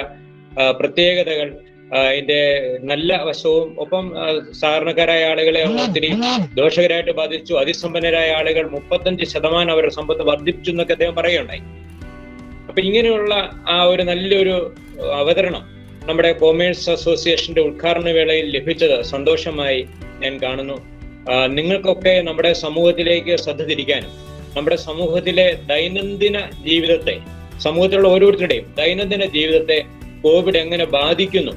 പ്രത്യേകതകൾ, അതിന്റെ നല്ല വശവും, ഒപ്പം സാധാരണക്കാരായ ആളുകളെ ഒത്തിരി ദോഷകരമായിട്ട് ബാധിച്ചു. അതിസമ്പന്നരായ ആളുകൾ 35% അവരുടെ സമ്പത്ത് വർദ്ധിപ്പിച്ചു എന്നൊക്കെ അദ്ദേഹം പറയുകയുണ്ടായി. അപ്പൊ ഇങ്ങനെയുള്ള ആ ഒരു നല്ലൊരു അവതരണം നമ്മുടെ കൊമേഴ്സ് അസോസിയേഷന്റെ ഉദ്ഘാടന വേളയിൽ ലഭിച്ചത് സന്തോഷമായി ഞാൻ കാണുന്നു. നിങ്ങൾക്കൊക്കെ നമ്മുടെ സമൂഹത്തിലേക്ക് ശ്രദ്ധ തിരിക്കാനും നമ്മുടെ സമൂഹത്തിലെ ദൈനംദിന ജീവിതത്തെ, സമൂഹത്തിലുള്ള ഓരോരുത്തരുടെയും ദൈനംദിന ജീവിതത്തെ കോവിഡ് എങ്ങനെ ബാധിക്കുന്നു,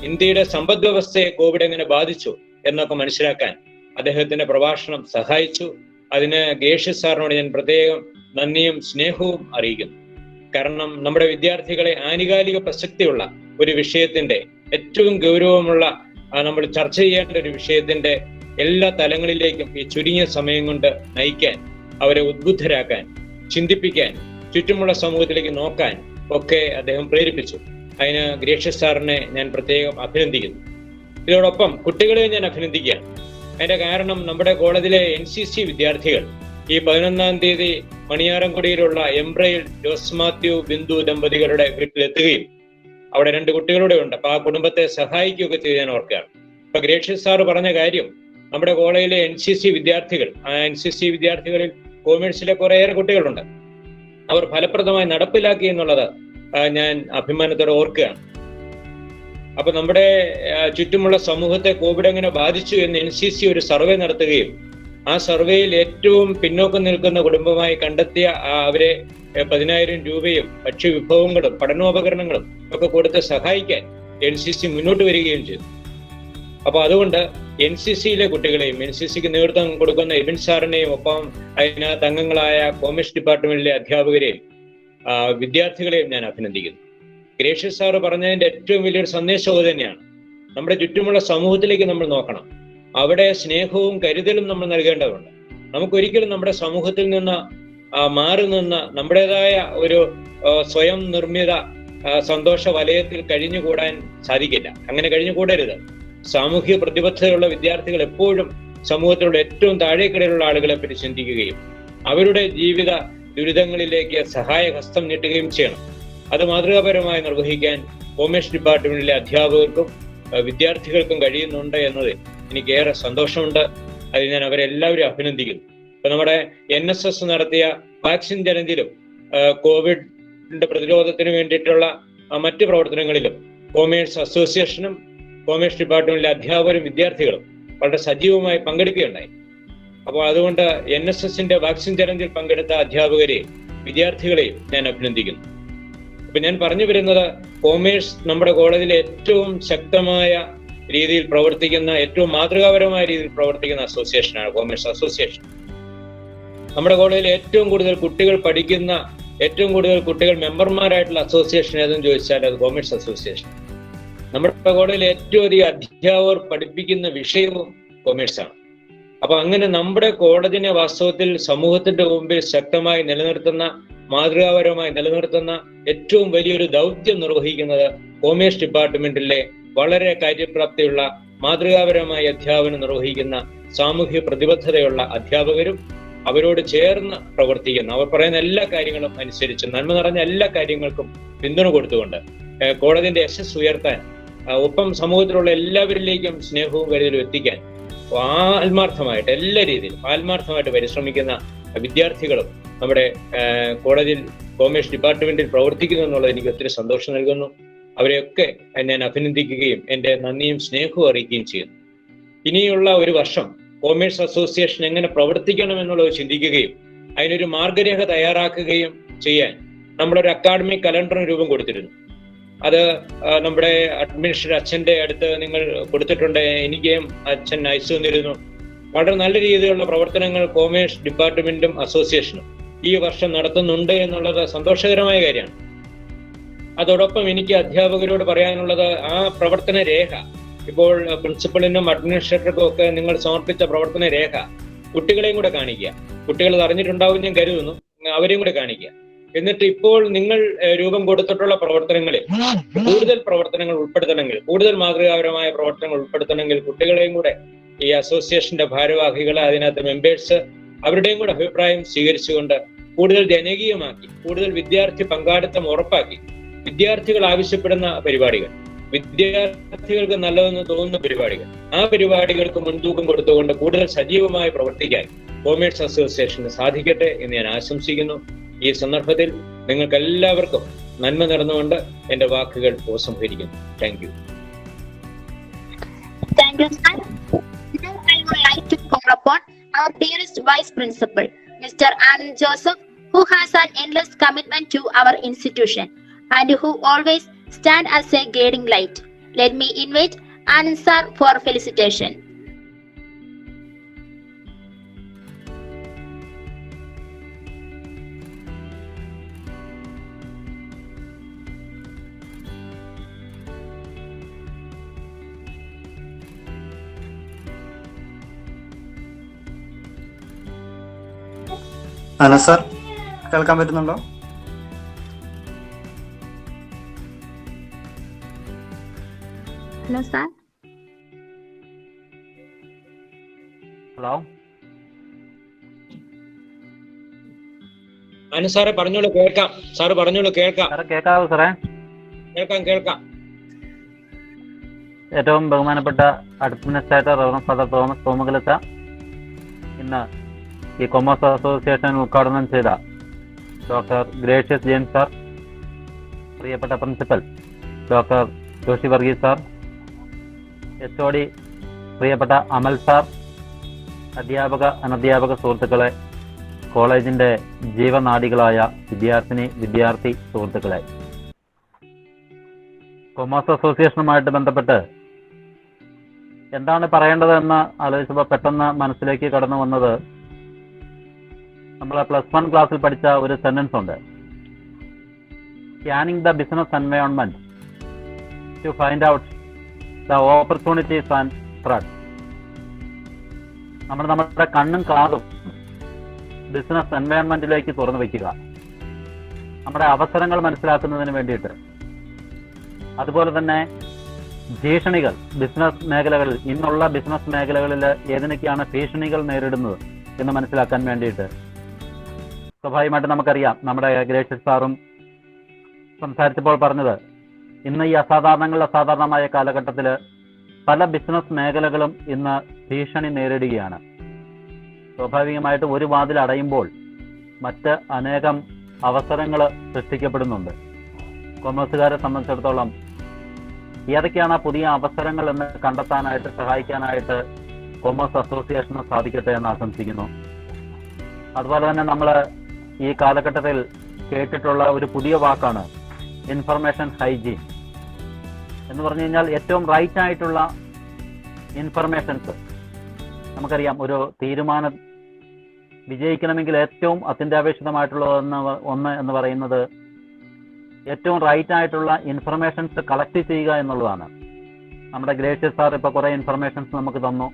ഇന്ത്യയുടെ സമ്പദ് വ്യവസ്ഥയെ കോവിഡ് എങ്ങനെ ബാധിച്ചു എന്നൊക്കെ മനസ്സിലാക്കാൻ അദ്ദേഹത്തിന്റെ പ്രഭാഷണം സഹായിച്ചു. അതിന് ഗ്രേഷ്യസ് സാറിനോട് ഞാൻ പ്രത്യേകം നന്ദിയും സ്നേഹവും അറിയിക്കുന്നു. കാരണം നമ്മുടെ വിദ്യാർത്ഥികളെ ആനുകാലിക പ്രസക്തിയുള്ള ഒരു വിഷയത്തിന്റെ, ഏറ്റവും ഗൗരവമുള്ള നമ്മൾ ചർച്ച ചെയ്യേണ്ട ഒരു വിഷയത്തിന്റെ എല്ലാ തലങ്ങളിലേക്കും ഈ ചുരുങ്ങിയ സമയം കൊണ്ട് നയിക്കാൻ, അവരെ ഉദ്ബുദ്ധരാക്കാൻ, ചിന്തിപ്പിക്കാൻ, ചുറ്റുമുള്ള സമൂഹത്തിലേക്ക് നോക്കാൻ ഒക്കെ അദ്ദേഹം പ്രേരിപ്പിച്ചു. അതിന് ഗ്രേഷ്യസ് സാറിനെ ഞാൻ പ്രത്യേകം അഭിനന്ദിക്കുന്നു. ഇതോടൊപ്പം കുട്ടികളെ ഞാൻ അഭിനന്ദിക്കുകയാണ്. അതിന്റെ കാരണം നമ്മുടെ കോളേജിലെ NCC വിദ്യാർത്ഥികൾ ഈ 11-ാം തീയതി മണിയാറൻകുടിയിലുള്ള എംബ്രയിൽ ജോസ് മാത്യു ബിന്ദു ദമ്പതികളുടെ വീട്ടിലെത്തുകയും അവിടെ 2 കുട്ടികളുടെ ഉണ്ട്. അപ്പൊ ആ കുടുംബത്തെ സഹായിക്കുകയൊക്കെ ചെയ്ത് ഞാൻ ഓർക്കുകയാണ്. ഇപ്പൊ ഗ്രേഷ്യസ് സാറ് പറഞ്ഞ കാര്യം, നമ്മുടെ കോളേജിലെ NCC വിദ്യാർത്ഥികൾ, ആ NCC വിദ്യാർത്ഥികളിൽ കോമേഴ്സിലെ കുറേയേറെ കുട്ടികളുണ്ട്, അവർ ഫലപ്രദമായി നടപ്പിലാക്കി എന്നുള്ളത് ഞാൻ അഭിമാനത്തോടെ ഓർക്കുകയാണ്. അപ്പൊ നമ്മുടെ ചുറ്റുമുള്ള സമൂഹത്തെ കോവിഡ് എങ്ങനെ ബാധിച്ചു എന്ന് NCC ഒരു സർവേ നടത്തുകയും ആ സർവേയിൽ ഏറ്റവും പിന്നോക്കം നിൽക്കുന്ന കുടുംബമായി കണ്ടെത്തിയ അവരെ 10,000 രൂപയും ഭക്ഷ്യവിഭവങ്ങളും പഠനോപകരണങ്ങളും ഒക്കെ കൊടുത്ത് സഹായിക്കാൻ NCC മുന്നോട്ട് വരികയും ചെയ്തു. അപ്പൊ അതുകൊണ്ട് NCCയിലെ കുട്ടികളെയും NCCക്ക് നേതൃത്വം കൊടുക്കുന്ന എബിൻ സാറിനെയും ഒപ്പം അതിനകത്ത് അംഗങ്ങളായ കോമേഴ്സ് ഡിപ്പാർട്ട്മെന്റിലെ അധ്യാപകരെയും വിദ്യാർത്ഥികളെയും ഞാൻ അഭിനന്ദിക്കുന്നു. ഗ്രേഷ്യസ് സാറ് പറഞ്ഞതിന്റെ ഏറ്റവും വലിയൊരു സന്ദേശം അത് തന്നെയാണ്. നമ്മുടെ ചുറ്റുമുള്ള സമൂഹത്തിലേക്ക് നമ്മൾ നോക്കണം. അവിടെ സ്നേഹവും കരുതലും നമ്മൾ നൽകേണ്ടതുണ്ട്. നമുക്കൊരിക്കലും നമ്മുടെ സമൂഹത്തിൽ നിന്ന് മാറി നിന്ന് നമ്മുടേതായ ഒരു സ്വയം നിർമ്മിത സന്തോഷ വലയത്തിൽ കഴിഞ്ഞുകൂടാൻ സാധിക്കില്ല. അങ്ങനെ കഴിഞ്ഞുകൂടരുത്. സാമൂഹ്യ പ്രതിബദ്ധതയുള്ള വിദ്യാർത്ഥികൾ എപ്പോഴും സമൂഹത്തിലുള്ള ഏറ്റവും താഴേക്കിടയിലുള്ള ആളുകളെ പറ്റി ചിന്തിക്കുകയും അവരുടെ ജീവിത ദുരിതങ്ങളിലേക്ക് സഹായഹസ്തം നീട്ടുകയും ചെയ്യണം. അത് മാതൃകാപരമായി നിർവഹിക്കാൻ കൊമേഴ്സ് ഡിപ്പാർട്ട്മെന്റിലെ അധ്യാപകർക്കും വിദ്യാർത്ഥികൾക്കും കഴിയുന്നുണ്ട് എന്നതിൽ എനിക്ക് ഏറെ സന്തോഷമുണ്ട്. അത് ഞാൻ അവരെല്ലാവരും അഭിനന്ദിക്കുന്നു. ഇപ്പൊ നമ്മുടെ NSS നടത്തിയ വാക്സിൻ ചലഞ്ചിലും കോവിഡിന്റെ പ്രതിരോധത്തിന് വേണ്ടിയിട്ടുള്ള മറ്റു പ്രവർത്തനങ്ങളിലും കൊമേഴ്സ് അസോസിയേഷനും കൊമേഴ്സ് ഡിപ്പാർട്ട്മെന്റിലെ അധ്യാപകരും വിദ്യാർത്ഥികളും വളരെ സജീവമായി പങ്കെടുക്കുകയുണ്ടായി. അപ്പോൾ അതുകൊണ്ട് NSSന്റെ വാക്സിൻ ചലഞ്ചിൽ പങ്കെടുത്ത അധ്യാപകരെയും വിദ്യാർത്ഥികളെയും ഞാൻ അഭിനന്ദിക്കുന്നു. അപ്പൊ ഞാൻ പറഞ്ഞു വരുന്നത്, കൊമേഴ്സ് നമ്മുടെ കോളേജിലെ ഏറ്റവും ശക്തമായ രീതിയിൽ പ്രവർത്തിക്കുന്ന, ഏറ്റവും മാതൃകാപരമായ രീതിയിൽ പ്രവർത്തിക്കുന്ന അസോസിയേഷനാണ് കൊമേഴ്സ് അസോസിയേഷൻ. നമ്മുടെ കോളേജിൽ ഏറ്റവും കൂടുതൽ കുട്ടികൾ പഠിക്കുന്ന, ഏറ്റവും കൂടുതൽ കുട്ടികൾ മെമ്പർമാരായിട്ടുള്ള അസോസിയേഷൻ ഏതെന്ന് ചോദിച്ചാൽ അത് കൊമേഴ്സ് അസോസിയേഷൻ. നമ്മുടെ കോളേജിൽ ഏറ്റവും അധികം അധ്യാപകർ പഠിപ്പിക്കുന്ന വിഷയവും കൊമേഴ്സാണ്. അപ്പൊ അങ്ങനെ നമ്മുടെ കോളേജിനെ വാസ്തവത്തിൽ സമൂഹത്തിന്റെ മുമ്പിൽ ശക്തമായി നിലനിർത്തുന്ന, മാതൃകാപരമായി നിലനിർത്തുന്ന ഏറ്റവും വലിയൊരു ദൗത്യം നിർവഹിക്കുന്നത് കൊമേഴ്സ് ഡിപ്പാർട്ട്മെന്റിലെ വളരെ കാര്യപ്രാപ്തിയുള്ള, മാതൃകാപരമായ അധ്യാപനം നിർവഹിക്കുന്ന, സാമൂഹ്യ പ്രതിബദ്ധതയുള്ള അധ്യാപകരും അവരോട് ചേർന്ന് പ്രവർത്തിക്കുന്ന, അവർ പറയുന്ന എല്ലാ കാര്യങ്ങളും അനുസരിച്ച് നന്മ നിറഞ്ഞ എല്ലാ കാര്യങ്ങൾക്കും പിന്തുണ കൊടുത്തുകൊണ്ട് കോളേജിന്റെ യശസ് ഉയർത്താൻ, ഒപ്പം സമൂഹത്തിലുള്ള എല്ലാവരിലേക്കും സ്നേഹവും കരുതലും എത്തിക്കാൻ ആത്മാർത്ഥമായിട്ട്, എല്ലാ രീതിയിലും ആത്മാർത്ഥമായിട്ട് പരിശ്രമിക്കുന്ന വിദ്യാർത്ഥികളും നമ്മുടെ കോളേജിൽ കൊമേഴ്സ് ഡിപ്പാർട്ട്മെന്റിൽ പ്രവർത്തിക്കുന്നു എന്നുള്ളത് എനിക്ക് ഒത്തിരി സന്തോഷം നൽകുന്നു. അവരെയൊക്കെ ഞാൻ അഭിനന്ദിക്കുകയും എൻ്റെ നന്ദിയും സ്നേഹവും അറിയിക്കുകയും ചെയ്യുന്നു. ഇനിയുള്ള ഒരു വർഷം കൊമേഴ്സ് അസോസിയേഷൻ എങ്ങനെ പ്രവർത്തിക്കണം എന്നുള്ളത് ചിന്തിക്കുകയും അതിനൊരു മാർഗരേഖ തയ്യാറാക്കുകയും ചെയ്യാൻ നമ്മളൊരു അക്കാഡമിക് കലണ്ടറിന് രൂപം കൊടുത്തിരുന്നു. അത് നമ്മുടെ അഡ്മിനിസ്ട്രേറ്റർ അച്ഛൻ്റെ അടുത്ത് നിങ്ങൾ കൊടുത്തിട്ടുണ്ട്. എനിക്കും അച്ഛൻ അയച്ചു തന്നിരുന്നു. വളരെ നല്ല രീതിയിലുള്ള പ്രവർത്തനങ്ങൾ കൊമേഴ്സ് ഡിപ്പാർട്ട്മെന്റും അസോസിയേഷനും ഈ വർഷം നടത്തുന്നുണ്ട് എന്നുള്ളത് സന്തോഷകരമായ കാര്യമാണ്. അതോടൊപ്പം എനിക്ക് അധ്യാപകരോട് പറയാനുള്ളത്, ആ പ്രവർത്തന രേഖ ഇപ്പോൾ പ്രിൻസിപ്പളിനും അഡ്മിനിസ്ട്രേറ്റർക്കും ഒക്കെ നിങ്ങൾ സമർപ്പിച്ച പ്രവർത്തന രേഖ കുട്ടികളെയും കൂടെ കാണിക്കുക. കുട്ടികൾ അത് അറിഞ്ഞിട്ടുണ്ടാവും ഞാൻ കരുതുന്നു. അവരെയും കൂടെ കാണിക്കുക. എന്നിട്ട് ഇപ്പോൾ നിങ്ങൾ രൂപം കൊടുത്തിട്ടുള്ള പ്രവർത്തനങ്ങളിൽ കൂടുതൽ പ്രവർത്തനങ്ങൾ ഉൾപ്പെടുത്തണമെങ്കിൽ, കൂടുതൽ മാതൃകാപരമായ പ്രവർത്തനങ്ങൾ ഉൾപ്പെടുത്തണമെങ്കിൽ കുട്ടികളെയും കൂടെ ഈ അസോസിയേഷന്റെ ഭാരവാഹികൾ, അതിനകത്ത് മെമ്പേഴ്സ്, അവരുടെയും കൂടെ അഭിപ്രായം സ്വീകരിച്ചുകൊണ്ട് കൂടുതൽ ജനകീയമാക്കി, കൂടുതൽ വിദ്യാർത്ഥി പങ്കാളിത്തം ഉറപ്പാക്കി, വിദ്യാർത്ഥികൾ ആവശ്യപ്പെടുന്ന പരിപാടികൾ, വിദ്യാർത്ഥികൾക്ക് നല്ലതെന്ന് തോന്നുന്ന പരിപാടികൾ, ആ പരിപാടികൾക്ക് മുൻതൂക്കം കൊടുത്തുകൊണ്ട് കൂടുതൽ സജീവമായി പ്രവർത്തിക്കാൻ കൊമേഴ്സ് അസോസിയേഷന് സാധിക്കട്ടെ എന്ന് ഞാൻ ആശംസിക്കുന്നു. ഈ സന്ദർഭത്തിൽ നിങ്ങൾക്ക് എല്ലാവർക്കും നന്മ നടന്നുകൊണ്ട് എന്റെ വാക്കുകൾ ഉപസംഹരിക്കുന്നു. Thank you. Thank you, sir. Now I would like to call upon our dearest Vice Principal, Mr. Anand Joseph, who has an endless commitment to our institution and who always stand as a guiding light. Let me invite Anand sir for felicitation. Anas sir കേൾക്കാൻ പറ്റുന്നുണ്ടോ? Hello, sir. Hello, സാറെ പറഞ്ഞോളൂ, കേൾക്കാം. Sir പറഞ്ഞോളൂ, കേൾക്കാം. കേൾക്കാവോ സാറേ? കേൾക്കാം. ഏറ്റവും ബഹുമാനപ്പെട്ട അഡ്മിനിസ്ട്രേറ്റർ റവറൻഡ് ഫാദർ തോമസ് തോമകലച്ച, ഇന്ന് ഈ കൊമേഴ്സ് അസോസിയേഷൻ ഉദ്ഘാടനം ചെയ്ത ഡോക്ടർ ഗ്രേഷ്യസ് ജെയിംസ് സാർ, പ്രിയപ്പെട്ട principal doctor Joshi Varghese sir, HOD പ്രിയപ്പെട്ട അമൽ സാർ, അധ്യാപക അനധ്യാപക സുഹൃത്തുക്കളെ, കോളേജിന്റെ ജീവനാഡികളായ വിദ്യാർത്ഥി സുഹൃത്തുക്കളെ, കൊമേഴ്സ് അസോസിയേഷനുമായിട്ട് ബന്ധപ്പെട്ട് എന്താണ് പറയേണ്ടതെന്ന് ആലോചിച്ചപ്പോൾ പെട്ടെന്ന് മനസ്സിലേക്ക് കടന്നു വന്നത് നമ്മൾ +1 ക്ലാസ്സിൽ പഠിച്ച ഒരു സെന്റൻസ് ഉണ്ട്. Scanning the business environment to find out the opportunities and threats. നമ്മുടെ കണ്ണും കാതും ബിസിനസ് എൻവയോൺമെന്റിലേക്ക് തുറന്നു വയ്ക്കുക, നമ്മുടെ അവസരങ്ങൾ മനസ്സിലാക്കുന്നതിന് വേണ്ടിയിട്ട്. അതുപോലെ തന്നെ ഭീഷണികൾ, ബിസിനസ് മേഖലകളിൽ, ഇന്നുള്ള ബിസിനസ് മേഖലകളിൽ ഏതിനൊക്കെയാണ് ഭീഷണികൾ നേരിടുന്നത് എന്ന് മനസ്സിലാക്കാൻ വേണ്ടിയിട്ട്. സ്വാഭാവികമായിട്ട് നമുക്കറിയാം, നമ്മുടെ ഗ്രേഷ്യസ് സാറും സംസാരിച്ചപ്പോൾ പറഞ്ഞത്, ഇന്ന് ഈ അസാധാരണമായ കാലഘട്ടത്തിൽ പല ബിസിനസ് മേഖലകളും ഇന്ന് ഭീഷണി നേരിടുകയാണ്. സ്വാഭാവികമായിട്ട് ഒരു വാതിൽ അടയുമ്പോൾ മറ്റ് അനേകം അവസരങ്ങൾ സൃഷ്ടിക്കപ്പെടുന്നുണ്ട്. കൊമേഴ്സുകാരെ സംബന്ധിച്ചിടത്തോളം ഏതൊക്കെയാണ് പുതിയ അവസരങ്ങൾ എന്ന് കണ്ടെത്താനായിട്ട് സഹായിക്കാനായിട്ട് കൊമേഴ്സ് അസോസിയേഷന് സാധിക്കട്ടെ എന്ന് ആശംസിക്കുന്നു. അതുപോലെ തന്നെ നമ്മൾ ഈ കാലഘട്ടത്തിൽ കേട്ടിട്ടുള്ള ഒരു പുതിയ വാക്കാണ് ഇൻഫർമേഷൻ ഹൈജീൻ എന്ന് പറഞ്ഞു കഴിഞ്ഞാൽ ഏറ്റവും റൈറ്റ് ആയിട്ടുള്ള ഇൻഫർമേഷൻസ്. നമുക്കറിയാം, ഒരു തീരുമാനം വിജയിക്കണമെങ്കിൽ ഏറ്റവും അത്യന്താപേക്ഷിതമായിട്ടുള്ള ഒന്ന് എന്ന് പറയുന്നത് ഏറ്റവും റൈറ്റ് ആയിട്ടുള്ള ഇൻഫർമേഷൻസ് കളക്ട് ചെയ്യുക എന്നുള്ളതാണ്. നമ്മുടെ ഗ്രേഷ്യസ് സാർ ഇപ്പോൾ കുറേ ഇൻഫർമേഷൻസ് നമുക്ക് തന്നു.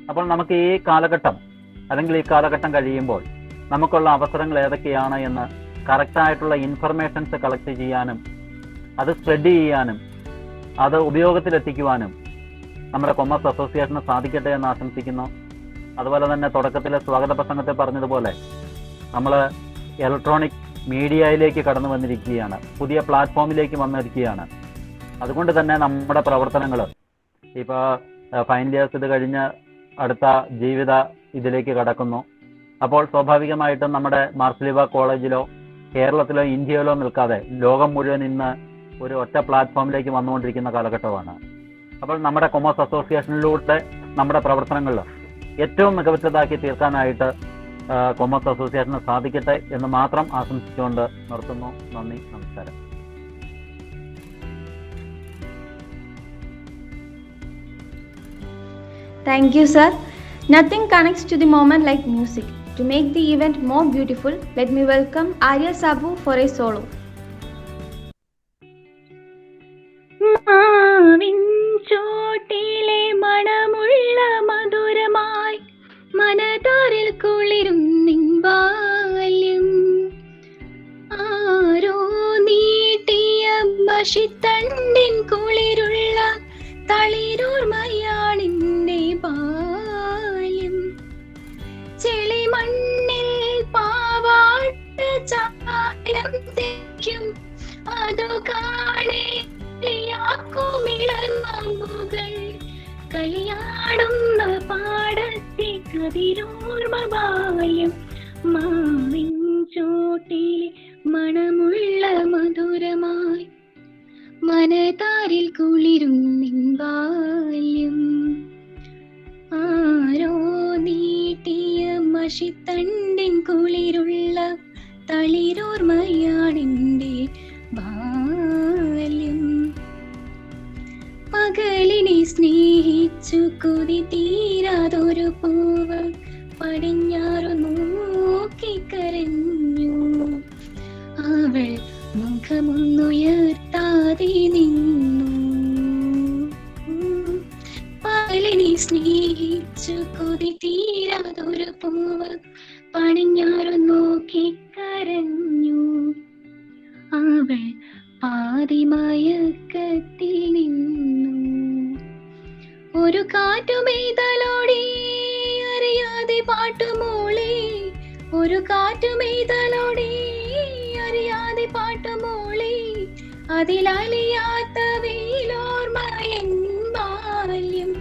അപ്പോൾ നമുക്ക് ഈ കാലഘട്ടം അല്ലെങ്കിൽ ഈ കാലഘട്ടം കഴിയുമ്പോൾ നമുക്കുള്ള അവസരങ്ങൾ ഏതൊക്കെയാണ് എന്ന് കറക്റ്റായിട്ടുള്ള ഇൻഫർമേഷൻസ് കളക്ട് ചെയ്യാനും അത് സ്പ്രെഡ് ചെയ്യാനും അത് ഉപയോഗത്തിലെത്തിക്കുവാനും നമ്മുടെ കൊമേഴ്സ് അസോസിയേഷന് സാധിക്കട്ടെ എന്ന് ആശംസിക്കുന്നു. അതുപോലെ തന്നെ തുടക്കത്തിലെ സ്വാഗത പ്രസംഗത്തിൽ പറഞ്ഞതുപോലെ നമ്മൾ ഇലക്ട്രോണിക് മീഡിയയിലേക്ക് കടന്നു വന്നിരിക്കുകയാണ്, പുതിയ പ്ലാറ്റ്ഫോമിലേക്ക് വന്നിരിക്കുകയാണ്. അതുകൊണ്ട് തന്നെ നമ്മുടെ പ്രവർത്തനങ്ങൾ ഇപ്പോൾ ഫൈനൽ ഇയേഴ്സ് ഇത് കഴിഞ്ഞ് അടുത്ത ജീവിത ഇതിലേക്ക് കടക്കുന്നു. അപ്പോൾ സ്വാഭാവികമായിട്ടും നമ്മുടെ മാർസിലിവ കോളേജിലോ കേരളത്തിലോ ഇന്ത്യയിലോ നിൽക്കാതെ ലോകം മുഴുവൻ ഇന്ന് ഒരു ഒറ്റ പ്ലാറ്റ്ഫോമിലേക്ക് വന്നുകൊണ്ടിരിക്കുന്ന കാലഘട്ടമാണ്. അപ്പോൾ നമ്മുടെ കൊമേഴ്സ് അസോസിയേഷനിലൂടെ നമ്മുടെ പ്രവർത്തനങ്ങളിൽ ഏറ്റവും മികവുറ്റതാക്കി തീർക്കാനായിട്ട് കൊമേഴ്സ് അസോസിയേഷന് സാധിക്കട്ടെ എന്ന് മാത്രം ആശംസിച്ചുകൊണ്ട് നിർത്തുന്നു. നന്ദി, നമസ്കാരം. Thank you, sir. Nothing connects to the moment like music. To make the event more beautiful, let me welcome Arya Sabu for a solo. മാവിൻ ചോട്ടിലെ മണമുള്ള മധുരമായി മനതാരിൽ കുളിരും ബാല്യം, ആരോ നീട്ടിയ ബഷിത്തണ്ടിൻ കുളിരുള്ള തളിരോർമയാണെന്റെ ബാല്യം. ചെളിമണ്ണിൽ പാവാട്ട ചായം തേക്കും അതു കാണേ കളിയാക്കുമിളർന്നുകൾ കളിയാടുന്ന പാടത്തെ കതിരോർമ ബാല്യം മാവിൻ ചോട്ടിലെ മണമുള്ള മധുരമായി മനതാരിൽ കുളിരുന്നിൻ ബാല്യം ആരോ നീട്ടിയ മഷിത്തണ്ടിൻ കുളിരുള്ള തളിരോർമയാണെന്റെ ബാല്യം പകലിനെ സ്നേഹിച്ചു കൊതി തീരാതൊരു പൂവ് പടിഞ്ഞാറു നോക്കിക്കരഞ്ഞു അവൾ മുഖമൊന്നുയർത്താതെ നിന്നു പകലിനെ സ്നേഹിച്ചു കൊതി തീരാതൊരു പൂവ് പടിഞ്ഞാറു നോക്കിക്കരഞ്ഞു അവൾ പാതിമയക്കത്തിൽ നിന്നു ഒരു കാറ്റുമെയ്തലോടി അറിയാതെ പാട്ടുമോളി ഒരു കാറ്റുമെയ്തലോടി അറിയാതെ പാട്ടുമോളി അതിലലിയാത്ത വെയിലോർമ്മയൻ ബാല്യം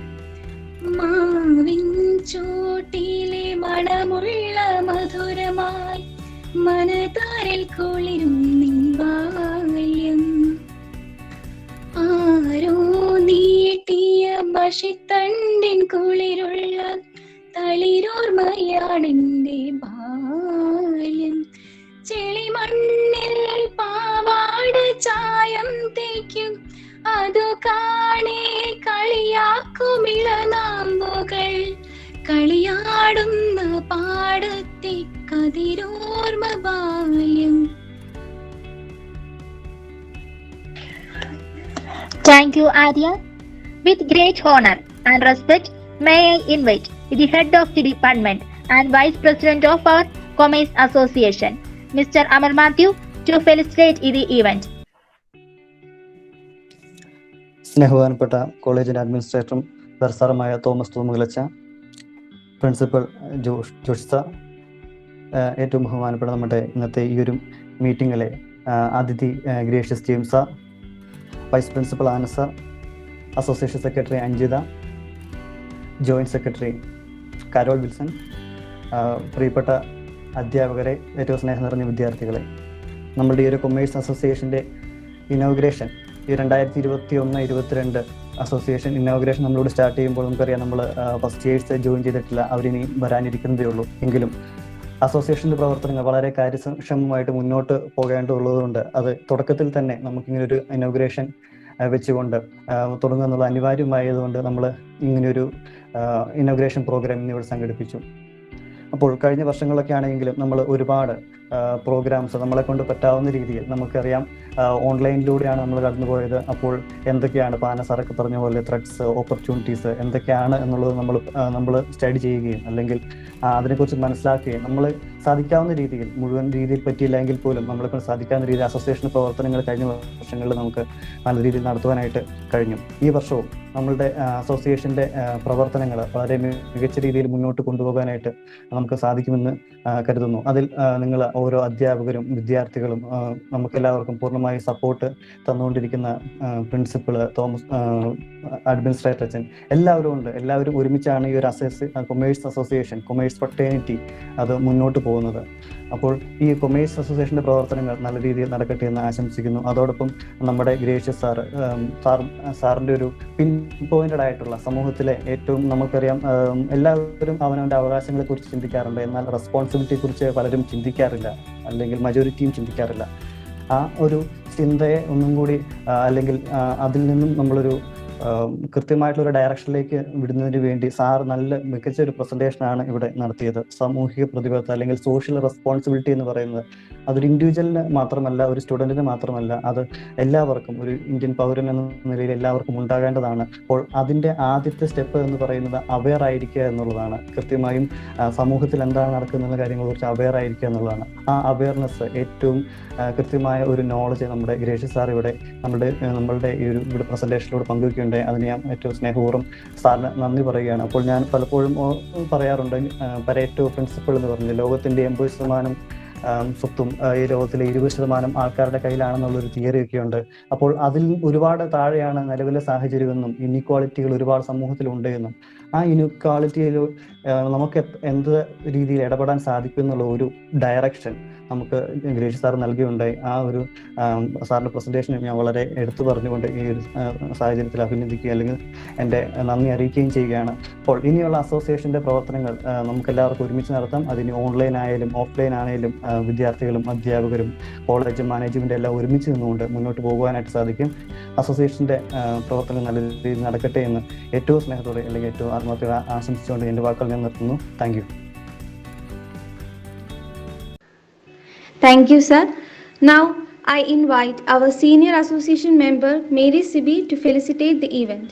മാവിൻ ചോട്ടിലെ മണമുള്ള മധുരമായി മനതാരിൽ കുളിരുന്നിൻ ബാല്യം ആരോ നീട്ടിയ മഷിത്തണ്ടിൻ കുളിരുള്ള തളിരോർമയാണെന്റെ ബാല്യം ചെളിമണ്ണിൽ പാവാട ചായം തേക്കും അതു കാണേ കളിയാക്കുമിളനാമ്പുകൾ കളിയാടുന്ന പാടത്തെ കതിരോർമ ബാല്യം. Thank you, Arya. With great honor and respect, may I invite the head of the department and vice president of our Commerce Association, Mr. Amar Matthew, to felicitate the event. സ്നേഹവാൻപ്പെട്ട കോളേജിന്റെ അഡ്മിനിസ്ട്രേറ്ററും ദർസാറുമായ തോമസ് തൂമുകലച്ച, പ്രിൻസിപ്പൽ ജോഷിസ, ഏറ്റവും ബഹുമാനപ്പെട്ട നമ്മുടെ ഇന്നത്തെ ഈ ഒരു മീറ്റിങ്ങിലെ അതിഥി Gracious James, vice principal ആനസ, association secretary Anjitha, joint secretary Carol Wilson, പ്രിയപ്പെട്ട അധ്യാപകരെ, ഏറ്റവും സ്നേഹം നിറഞ്ഞ വിദ്യാർത്ഥികളെ, നമ്മളുടെ ഈ ഒരു കൊമേഴ്സ് അസോസിയേഷൻ്റെ ഇനോഗ്രേഷൻ, ഈ 2021-22 അസോസിയേഷൻ ഇനോഗ്രേഷൻ നമ്മളോട് സ്റ്റാർട്ട് ചെയ്യുമ്പോൾ നമുക്കറിയാം, നമ്മൾ ഫസ്റ്റ് ഇയേഴ്സ് ജോയിൻ ചെയ്തിട്ടില്ല, അവരിനി വരാനിരിക്കുന്നതേ ഉള്ളൂ. എങ്കിലും അസോസിയേഷൻ്റെ പ്രവർത്തനങ്ങൾ വളരെ കാര്യക്ഷമമായിട്ട് മുന്നോട്ട് പോകേണ്ടതുള്ളതുകൊണ്ട് അത് തുടക്കത്തിൽ തന്നെ നമുക്കിങ്ങനൊരു ഇനോഗ്രേഷൻ വെച്ചുകൊണ്ട് തുടങ്ങുക എന്നുള്ള അനിവാര്യമായതുകൊണ്ട് നമ്മൾ ഇങ്ങനെയൊരു ഇനോഗ്രേഷൻ പ്രോഗ്രാം ഇന്നിവിടെ സംഘടിപ്പിച്ചു. അപ്പോൾ കഴിഞ്ഞ വർഷങ്ങളൊക്കെ ആണെങ്കിലും നമ്മൾ ഒരുപാട് പ്രോഗ്രാംസ് നമ്മളെ കൊണ്ട് പറ്റാവുന്ന രീതിയിൽ, നമുക്കറിയാം ഓൺലൈനിലൂടെയാണ് നമ്മൾ കടന്നുപോയത്. അപ്പോൾ എന്തൊക്കെയാണ് പാന സാറൊക്കെ പറഞ്ഞ പോലെ ത്രെഡ്സ്, ഓപ്പർച്യൂണിറ്റീസ് എന്തൊക്കെയാണ് എന്നുള്ളത് നമ്മൾ സ്റ്റഡി ചെയ്യുകയും അല്ലെങ്കിൽ അതിനെക്കുറിച്ച് മനസ്സിലാക്കുകയും നമ്മൾ സാധിക്കാവുന്ന രീതിയിൽ, മുഴുവൻ രീതിയിൽ പറ്റിയില്ലെങ്കിൽ പോലും നമ്മളെ കൊണ്ട് സാധിക്കാവുന്ന രീതിയിൽ അസോസിയേഷൻ പ്രവർത്തനങ്ങൾ കഴിഞ്ഞ വർഷങ്ങളിൽ നമുക്ക് നല്ല രീതിയിൽ നടത്തുവാനായിട്ട് കഴിഞ്ഞു. ഈ വർഷവും നമ്മളുടെ അസോസിയേഷൻ്റെ പ്രവർത്തനങ്ങൾ വളരെ മികച്ച രീതിയിൽ മുന്നോട്ട് കൊണ്ടുപോകാനായിട്ട് നമുക്ക് സാധിക്കുമെന്ന് കരുതുന്നു. അതിൽ നിങ്ങൾ ഓരോ അധ്യാപകരും വിദ്യാർത്ഥികളും നമുക്കെല്ലാവർക്കും പൂർണ്ണമായി സപ്പോർട്ട് തന്നുകൊണ്ടിരിക്കുന്ന പ്രിൻസിപ്പൾ തോമസ്, അഡ്മിനിസ്ട്രേറ്റർ അച്ഛൻ, എല്ലാവരും ഉണ്ട്. എല്ലാവരും ഒരുമിച്ചാണ് ഈ ഒരു കൊമേഴ്സ് അസോസിയേഷൻ, കൊമേഴ്സ് ഫെർട്ടേണിറ്റി അത് മുന്നോട്ട് പോകുന്നത്. അപ്പോൾ ഈ കൊമേഴ്സ് അസോസിയേഷൻ്റെ പ്രവർത്തനങ്ങൾ നല്ല രീതിയിൽ നടക്കട്ടെ എന്ന് ആശംസിക്കുന്നു. അതോടൊപ്പം നമ്മുടെ ഗ്രേഷ്യസ് സാറിൻ്റെ ഒരു പിൻ പോയിന്റഡ് ആയിട്ടുള്ള സമൂഹത്തിലെ ഏറ്റവും, നമുക്കറിയാം എല്ലാവരും അവനവൻ്റെ അവകാശങ്ങളെ കുറിച്ച് ചിന്തിക്കാറുണ്ട്, എന്നാൽ റെസ്പോൺസിബിലിറ്റിയെ കുറിച്ച് പലരും ചിന്തിക്കാറില്ല, അല്ലെങ്കിൽ മജോറിറ്റിയും ചിന്തിക്കാറില്ല. ആ ഒരു ചിന്തയെ ഒന്നും കൂടി അല്ലെങ്കിൽ അതിൽ നിന്നും നമ്മളൊരു കൃത്യമായിട്ടുള്ളൊരു ഡയറക്ഷനിലേക്ക് വിടുന്നതിന് വേണ്ടി സാർ നല്ല മികച്ച ഒരു പ്രസന്റേഷനാണ് ഇവിടെ നടത്തിയത്. സാമൂഹിക പ്രതിബദ്ധത അല്ലെങ്കിൽ സോഷ്യൽ റെസ്പോൺസിബിലിറ്റി എന്ന് പറയുന്നത് അതൊരു ഇൻഡിവിജ്വലിന് മാത്രമല്ല, ഒരു സ്റ്റുഡൻറ്റിന് മാത്രമല്ല, അത് എല്ലാവർക്കും, ഒരു ഇന്ത്യൻ പൗരൻ എന്ന നിലയിൽ എല്ലാവർക്കും ഉണ്ടാകേണ്ടതാണ്. അപ്പോൾ അതിൻ്റെ ആദ്യത്തെ സ്റ്റെപ്പ് എന്ന് പറയുന്നത് അവെയർ ആയിരിക്കുക എന്നുള്ളതാണ്. കൃത്യമായും സമൂഹത്തിൽ എന്താണ് നടക്കുന്ന കാര്യങ്ങളെക്കുറിച്ച് അവെയർ ആയിരിക്കുക എന്നുള്ളതാണ്. ആ അവെയർനെസ്, ഏറ്റവും കൃത്യമായ ഒരു നോളജ് നമ്മുടെ ഗ്രേഷ്യസ് സാർ ഇവിടെ നമ്മളുടെ ഈ ഒരു ഇവിടെ പ്രസന്റേഷനിലൂടെ പങ്കുവയ്ക്കുകയുണ്ടായി. അതിന് ഞാൻ ഏറ്റവും സ്നേഹപൂർവ്വം സാറിന് നന്ദി പറയുകയാണ്. അപ്പോൾ ഞാൻ പലപ്പോഴും പറയാറുണ്ട്, പരേറ്റോ പ്രിൻസിപ്പിൾ എന്ന് പറഞ്ഞ് ലോകത്തിൻ്റെ 80% സ്വത്തും ഈ ലോകത്തിലെ 20% ആൾക്കാരുടെ കയ്യിലാണെന്നുള്ളൊരു തിയറിയൊക്കെ ഉണ്ട്. അപ്പോൾ അതിൽ ഒരുപാട് താഴെയാണ് നിലവിലെ സാഹചര്യമെന്നും ഇൻഇക്വാളിറ്റികൾ ഒരുപാട് സമൂഹത്തിലുണ്ട് എന്നും ആ ഇൻഇക്വാളിറ്റിയിൽ നമുക്ക് എന്ത് രീതിയിൽ ഇടപെടാൻ സാധിക്കും എന്നുള്ള ഒരു ഡയറക്ഷൻ നമുക്ക് ഗ്രേഷ് സാർ നൽകിയുണ്ടായി. ആ ഒരു സാറിൻ്റെ പ്രസൻറ്റേഷൻ ഞാൻ വളരെ എടുത്തു പറഞ്ഞുകൊണ്ട് ഈ ഒരു സാഹചര്യത്തിൽ അഭിനന്ദിക്കുക അല്ലെങ്കിൽ എൻ്റെ നന്ദി അറിയിക്കുകയും ചെയ്യുകയാണ്. അപ്പോൾ ഇനിയുള്ള അസോസിയേഷൻ്റെ പ്രവർത്തനങ്ങൾ നമുക്ക് എല്ലാവർക്കും ഒരുമിച്ച് നടത്താം. അതിന് ഓൺലൈൻ ആയാലും ഓഫ്ലൈൻ ആണെങ്കിലും വിദ്യാർത്ഥികളും അധ്യാപകരും കോളേജ് മാനേജ്മെൻറ്റ് എല്ലാം ഒരുമിച്ച് നിന്നുകൊണ്ട് മുന്നോട്ട് പോകുവാനായിട്ട് സാധിക്കും. അസോസിയേഷൻ്റെ പ്രവർത്തനം നല്ല രീതിയിൽ നടക്കട്ടെ എന്ന് ഏറ്റവും സ്നേഹത്തോടെ അല്ലെങ്കിൽ ഏറ്റവും ആത്മാർത്ഥത ആശംസിച്ചുകൊണ്ട് എൻ്റെ വാക്കുകൾ ഞാൻ നിർത്തുന്നു. Thank you. Thank you, sir. Now, I invite our senior association member, Mary Sibi, to felicitate the event.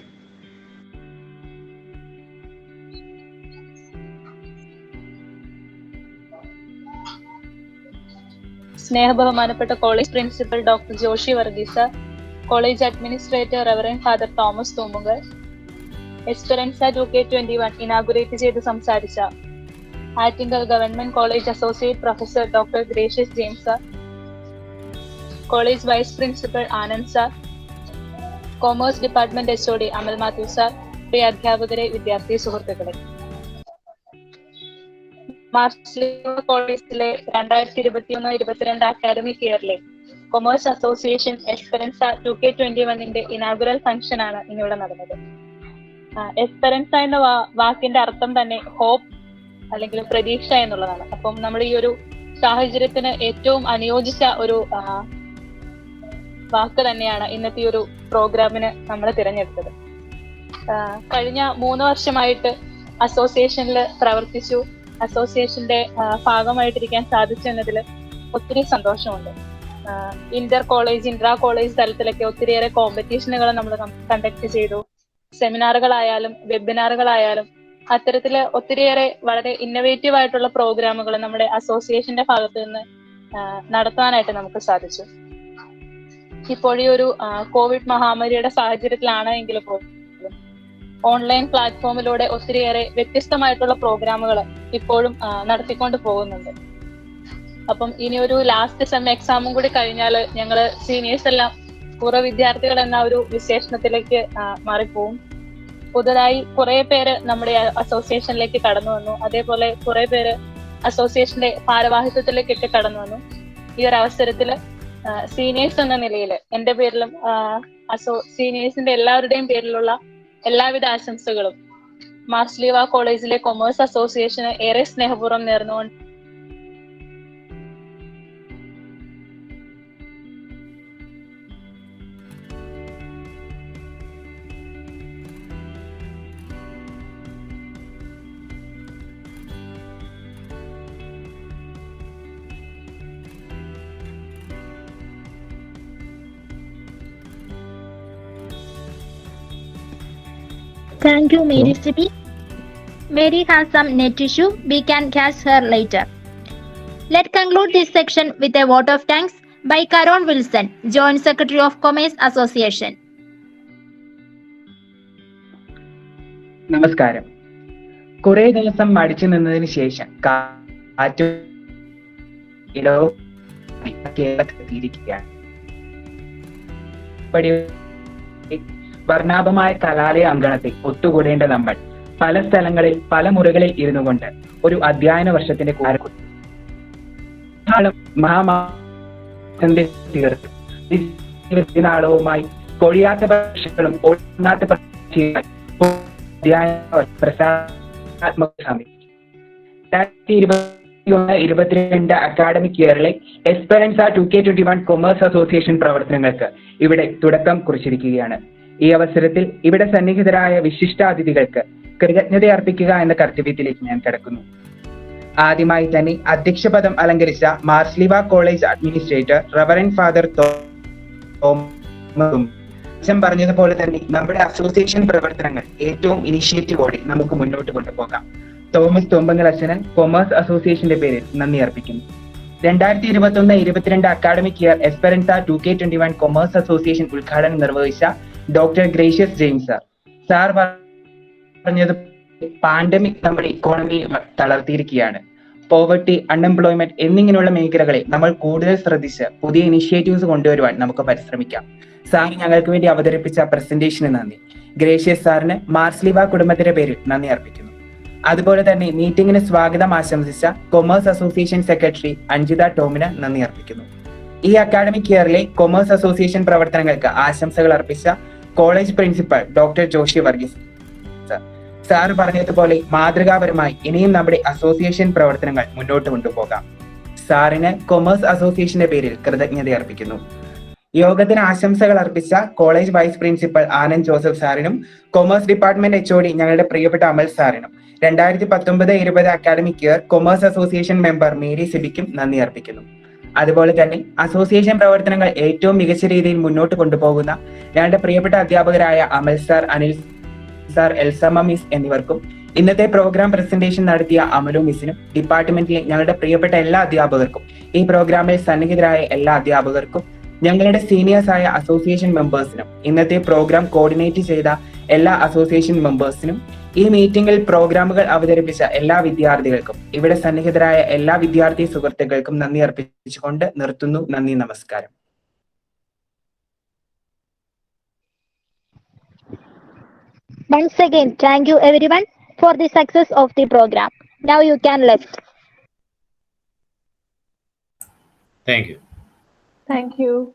സ്നേഹബഹുമാനപ്പെട്ട college principal doctor Joshi Varghese, college administrator reverend father Thomas Thoomunkal, Esperanza 2K21 inaugurate ചെയ്ത് സംസാരിച്ച Attingal government college associate professor doctor Gracious James sir, college vice principal Anand sir, commerce department HOD Amal Mathew sir, പ്രിയ അധ്യാപകരെ, വിദ്യാർത്ഥി സുഹൃത്തുക്കളെ, മാർസ്ലിവ കോളേജിലെ 2021-22 academic ഇയറിലെ commerce association Esperanza 2K21 inaugural function ആണ് ഇന്നിവിടെ നടന്നത്. എസ്പെറൻസ എന്ന വാക്കിന്റെ അർത്ഥം തന്നെ ഹോപ്പ് അല്ലെങ്കിൽ പ്രതീക്ഷ എന്നുള്ളതാണ്. അപ്പം നമ്മൾ ഈ ഒരു സാഹചര്യത്തിന് ഏറ്റവും അനുയോജിച്ച ഒരു വാക്ക് തന്നെയാണ് ഇന്നത്തെ ഈ ഒരു പ്രോഗ്രാമിന് നമ്മൾ തിരഞ്ഞെടുത്തത്. കഴിഞ്ഞ 3 വർഷമായിട്ട് അസോസിയേഷനിൽ പ്രവർത്തിച്ചു, അസോസിയേഷന്റെ ഭാഗമായിട്ടിരിക്കാൻ സാധിച്ചു എന്നതിൽ ഒത്തിരി സന്തോഷമുണ്ട്. ഇന്റർ കോളേജ്, ഇൻട്രാ കോളേജ് തലത്തിലൊക്കെ ഒത്തിരിയേറെ കോമ്പറ്റീഷനുകൾ നമ്മൾ കണ്ടക്ട് ചെയ്തു. സെമിനാറുകളായാലും വെബിനാറുകളായാലും അത്തരത്തില് ഒത്തിരിയേറെ വളരെ ഇന്നോവേറ്റീവ് ആയിട്ടുള്ള പ്രോഗ്രാമുകൾ നമ്മുടെ അസോസിയേഷന്റെ ഭാഗത്ത് നിന്ന് നടത്താനായിട്ട് നമുക്ക് സാധിച്ചു. ഇപ്പോൾ ഈ ഒരു കോവിഡ് മഹാമാരിയുടെ സാഹചര്യത്തിലാണ് എങ്കിൽ പോലും ഓൺലൈൻ പ്ലാറ്റ്ഫോമിലൂടെ ഒത്തിരിയേറെ വ്യത്യസ്തമായിട്ടുള്ള പ്രോഗ്രാമുകൾ ഇപ്പോഴും നടത്തിക്കൊണ്ട് പോകുന്നുണ്ട്. അപ്പം ഇനി ഒരു ലാസ്റ്റ് സെം എക്സാമും കൂടി കഴിഞ്ഞാൽ ഞങ്ങള് സീനിയേഴ്സ് എല്ലാം പൂർവ്വ വിദ്യാർത്ഥികൾ എന്ന ഒരു വിശേഷണത്തിലേക്ക് മാറിപ്പോവും. പുതുതായി കുറെ പേര് നമ്മുടെ അസോസിയേഷനിലേക്ക് കടന്നു വന്നു. അതേപോലെ കുറെ പേര് അസോസിയേഷന്റെ ഭാരവാഹിത്വത്തിലേക്കൊക്കെ കടന്നു വന്നു. ഈ ഒരു അവസരത്തില് സീനിയേഴ്സ് എന്ന നിലയിൽ എന്റെ പേരിലും സീനിയേഴ്സിന്റെ എല്ലാവരുടെയും പേരിലുള്ള എല്ലാവിധ ആശംസകളും മാർസ്ലിവ കോളേജിലെ കൊമേഴ്സ് അസോസിയേഷന് ഏറെ സ്നേഹപൂർവ്വം നേർന്നുകൊണ്ട് Thank you, Mary Sibi. Mary has some net issue. We can catch her later. Let's conclude this section with a vote of thanks by Karon Wilson, Joint Secretary of Commerce Association. നമസ്കാരം. കുറെ ദിവസം മടിച്ചു നിന്നതിന് ശേഷം കേരളത്തിലെത്തിയിരിക്കുകയാണ്. വർണ്ണാഭമായ കലാലയ അങ്കണത്തിൽ ഒത്തുകൂടേണ്ട നമ്മൾ പല സ്ഥലങ്ങളിൽ പല മുറികളിൽ ഇരുന്നു കൊണ്ട് ഒരു അധ്യയന വർഷത്തിന്റെ മഹാമാളവുമായി കൊഴിയാത്ത പക്ഷികളും ഓടാത്ത പക്ഷികളും 2021-22 academic ഇയറിലെ Esperanza 2K21 commerce association പ്രവർത്തനങ്ങൾക്ക് ഇവിടെ തുടക്കം കുറിച്ചിരിക്കുകയാണ്. ഈ അവസരത്തിൽ ഇവിടെ സന്നിഹിതരായ വിശിഷ്ടാതിഥികൾക്ക് കൃതജ്ഞത അർപ്പിക്കുക എന്ന കർത്തവ്യത്തിലേക്ക് ഞാൻ കടക്കുന്നു. ആദ്യമായി തന്നെ അധ്യക്ഷപദം അലങ്കരിച്ച Marsleeva college administrator reverend father Thomas പറഞ്ഞതുപോലെ തന്നെ നമ്മുടെ അസോസിയേഷൻ പ്രവർത്തനങ്ങൾ ഏറ്റവും ഇനിഷ്യേറ്റീവോടെ നമുക്ക് മുന്നോട്ട് കൊണ്ടുപോകാം. തോമസ് തോമ്പങ്ങൽ അച്ഛനൻ കൊമേഴ്സ് അസോസിയേഷന്റെ പേരിൽ നന്ദി അർപ്പിക്കുന്നു. 2021-22 academic year Esperanza 2K21 commerce association ഉദ്ഘാടനം നിർവഹിച്ച ഡോക്ടർ ഗ്രേഷ്യസ് ജെയിംസ് സാർ പറഞ്ഞത് പാൻഡമിക് നമ്മുടെ ഇക്കോണമി തളർത്തിയിരിക്കുകയാണ്. പോവർട്ടി, അൺഎംപ്ലോയ്മെന്റ് എന്നിങ്ങനെയുള്ള മേഖലകളിൽ നമ്മൾ കൂടുതൽ ശ്രദ്ധിച്ച് പുതിയ ഇനിഷ്യേറ്റീവ്സ് കൊണ്ടുവരുവാൻ നമുക്ക് പരിശ്രമിക്കാം. സാർ ഞങ്ങൾക്ക് വേണ്ടി അവതരിപ്പിച്ച പ്രസന്റേഷന് നന്ദി. ഗ്രേഷ്യസ് സാറിന് മാർസ്ലിവ കുടുംബത്തിന്റെ പേരിൽ നന്ദി അർപ്പിക്കുന്നു. അതുപോലെ തന്നെ മീറ്റിംഗിന് സ്വാഗതം ആശംസിച്ച കൊമേഴ്സ് അസോസിയേഷൻ സെക്രട്ടറി അഞ്ജിത ടോമിന് നന്ദി അർപ്പിക്കുന്നു. ഈ അക്കാഡമിക് ഇയറിലെ കൊമേഴ്സ് അസോസിയേഷൻ പ്രവർത്തനങ്ങൾക്ക് ആശംസകൾ അർപ്പിച്ച college principal doctor Joshi Varghese sir പറഞ്ഞതുപോലെ മാതൃകാപരമായി ഇനിയും നമ്മുടെ അസോസിയേഷൻ പ്രവർത്തനങ്ങൾ മുന്നോട്ട് കൊണ്ടുപോകാം. സാറിന് കൊമേഴ്സ് അസോസിയേഷന്റെ പേരിൽ കൃതജ്ഞത അർപ്പിക്കുന്നു. യോഗത്തിന് ആശംസകൾ അർപ്പിച്ച college vice principal Anand Joseph സാറിനും കൊമേഴ്സ് ഡിപ്പാർട്ട്മെന്റ് HOD ഞങ്ങളുടെ പ്രിയപ്പെട്ട അമൽ സാറിനും 2019-20 academic year commerce association member Mary സിബിക്കും നന്ദി അർപ്പിക്കുന്നു. അതുപോലെ തന്നെ അസോസിയേഷൻ പ്രവർത്തനങ്ങൾ ഏറ്റവും മികച്ച രീതിയിൽ മുന്നോട്ട് കൊണ്ടുപോകുന്ന ഞങ്ങളുടെ പ്രിയപ്പെട്ട അധ്യാപകരായ Amal sir, Anil sir, Elsamma miss എന്നിവർക്കും ഇന്നത്തെ പ്രോഗ്രാം പ്രസന്റേഷൻ നടത്തിയ അമലു മിസ്സിനും ഡിപ്പാർട്ട്മെന്റിലെ ഞങ്ങളുടെ പ്രിയപ്പെട്ട എല്ലാ അധ്യാപകർക്കും ഈ പ്രോഗ്രാമിൽ സന്നിഹിതരായ എല്ലാ അധ്യാപകർക്കും ഞങ്ങളുടെ സീനിയേഴ്സ് ആയ അസോസിയേഷൻ മെമ്പേഴ്സിനും ഇന്നത്തെ പ്രോഗ്രാം കോർഡിനേറ്റ് ചെയ്ത എല്ലാ അസോസിയേഷൻ മെമ്പേഴ്സിനും ഈ മീറ്റിംഗിൽ പ്രോഗ്രാമുകൾ അവതരിപ്പിച്ച എല്ലാ വിദ്യാർത്ഥികൾക്കും ഇവിടെ സന്നിഹിതരായ എല്ലാ വിദ്യാർത്ഥി സുഹൃത്തുക്കൾക്കും നന്ദി അർപ്പിച്ചുകൊണ്ട് നിർത്തുന്നു. നന്ദി, നമസ്കാരം. Once again, thank you everyone for the success of the program. Now you can left. Thank you. Thank you.